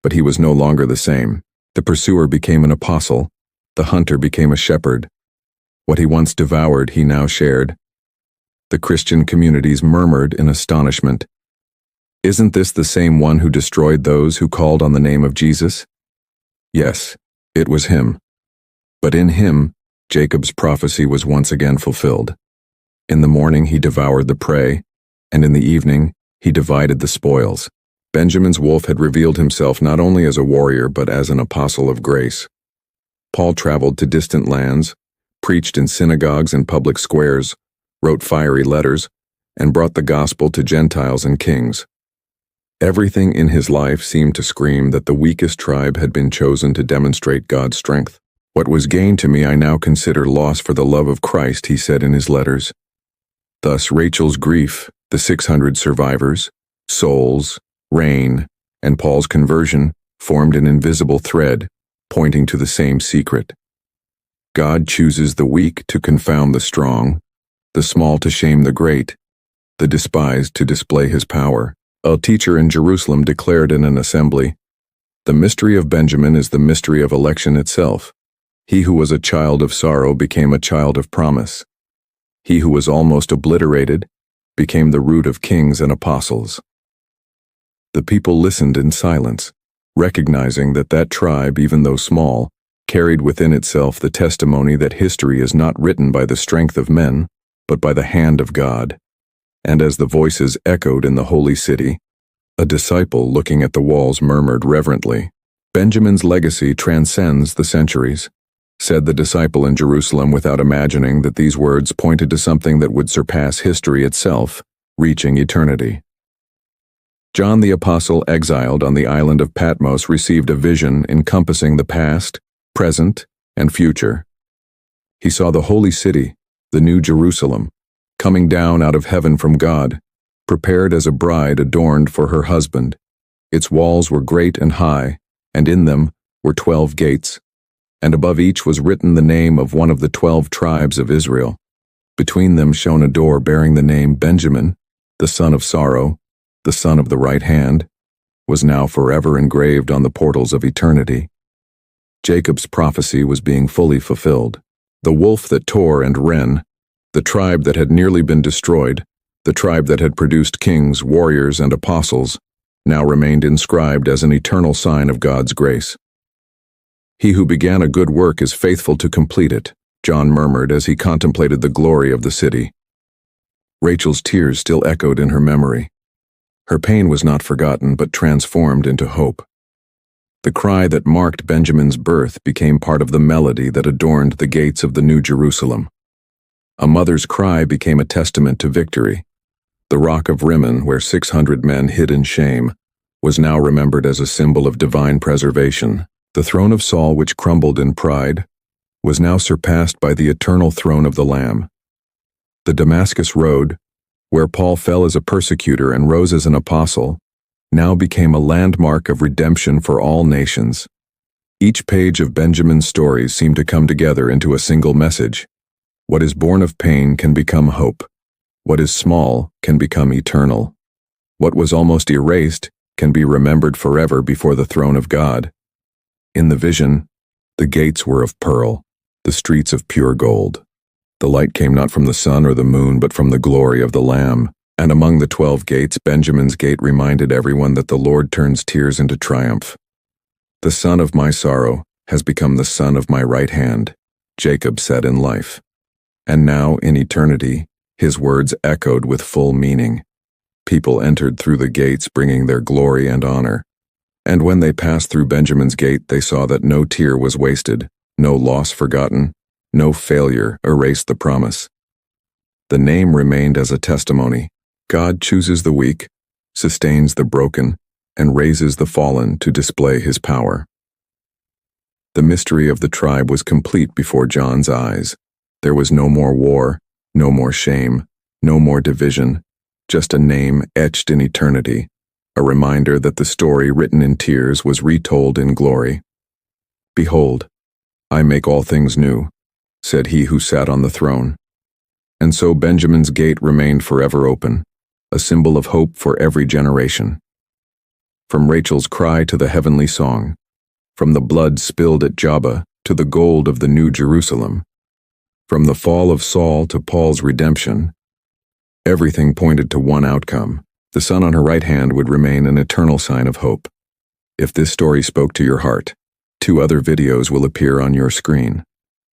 but he was no longer the same. The pursuer became an apostle. The hunter became a shepherd. What he once devoured, he now shared. The Christian communities murmured in astonishment. Isn't this the same one who destroyed those who called on the name of Jesus? Yes, it was him. But in him, Jacob's prophecy was once again fulfilled. In the morning he devoured the prey, and in the evening he divided the spoils. Benjamin's wolf had revealed himself not only as a warrior but as an apostle of grace. Paul traveled to distant lands, preached in synagogues and public squares, wrote fiery letters, and brought the gospel to Gentiles and kings. Everything in his life seemed to scream that the weakest tribe had been chosen to demonstrate God's strength. "What was gain to me I now consider loss for the love of Christ," he said in his letters. Thus Rachel's grief, the 600 survivors, souls, rain, and Paul's conversion formed an invisible thread, pointing to the same secret. God chooses the weak to confound the strong, the small to shame the great, the despised to display his power. A teacher in Jerusalem declared in an assembly, "The mystery of Benjamin is the mystery of election itself. He who was a child of sorrow became a child of promise. He who was almost obliterated became the root of kings and apostles." The people listened in silence, recognizing that that tribe, even though small, carried within itself the testimony that history is not written by the strength of men, but by the hand of God. And as the voices echoed in the holy city, a disciple looking at the walls murmured reverently, "Benjamin's legacy transcends the centuries," said the disciple in Jerusalem without imagining that these words pointed to something that would surpass history itself, reaching eternity. John the Apostle, exiled on the island of Patmos, received a vision encompassing the past, present, and future. He saw the holy city, the New Jerusalem, coming down out of heaven from God, prepared as a bride adorned for her husband. Its walls were great and high, and in them were 12 gates, and above each was written the name of one of the 12 tribes of Israel. Between them shone a door bearing the name Benjamin, the son of sorrow, the son of the right hand, was now forever engraved on the portals of eternity. Jacob's prophecy was being fully fulfilled. The wolf that tore and ren, the tribe that had nearly been destroyed, the tribe that had produced kings, warriors, and apostles, now remained inscribed as an eternal sign of God's grace. He who began a good work is faithful to complete it, John murmured as he contemplated the glory of the city. Rachel's tears still echoed in her memory. Her pain was not forgotten but transformed into hope. The cry that marked Benjamin's birth became part of the melody that adorned the gates of the New Jerusalem. A mother's cry became a testament to victory. The rock of Rimmon, where 600 men hid in shame, was now remembered as a symbol of divine preservation. The throne of Saul, which crumbled in pride, was now surpassed by the eternal throne of the Lamb. The Damascus Road, where Paul fell as a persecutor and rose as an apostle, now became a landmark of redemption for all nations. Each page of Benjamin's stories seemed to come together into a single message. What is born of pain can become hope. What is small can become eternal. What was almost erased can be remembered forever before the throne of God. In the vision, the gates were of pearl, the streets of pure gold. The light came not from the sun or the moon, but from the glory of the Lamb. And among the 12 gates, Benjamin's gate reminded everyone that the Lord turns tears into triumph. The son of my sorrow has become the son of my right hand, Jacob said in life. And now, in eternity, his words echoed with full meaning. People entered through the gates bringing their glory and honor. And when they passed through Benjamin's gate, they saw that no tear was wasted, no loss forgotten, no failure erased the promise. The name remained as a testimony. God chooses the weak, sustains the broken, and raises the fallen to display his power. The mystery of the tribe was complete before John's eyes. There was no more war, no more shame, no more division, just a name etched in eternity, a reminder that the story written in tears was retold in glory. Behold, I make all things new, said he who sat on the throne. And so Benjamin's gate remained forever open, a symbol of hope for every generation. From Rachel's cry to the heavenly song, from the blood spilled at Jabba to the gold of the New Jerusalem, from the fall of Saul to Paul's redemption, everything pointed to one outcome. The son on her right hand would remain an eternal sign of hope. If this story spoke to your heart, 2 other videos will appear on your screen,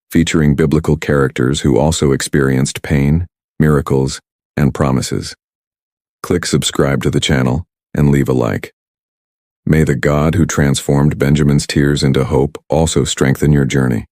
featuring biblical characters who also experienced pain, miracles, and promises. Click subscribe to the channel and leave a like. May the God who transformed Benjamin's tears into hope also strengthen your journey.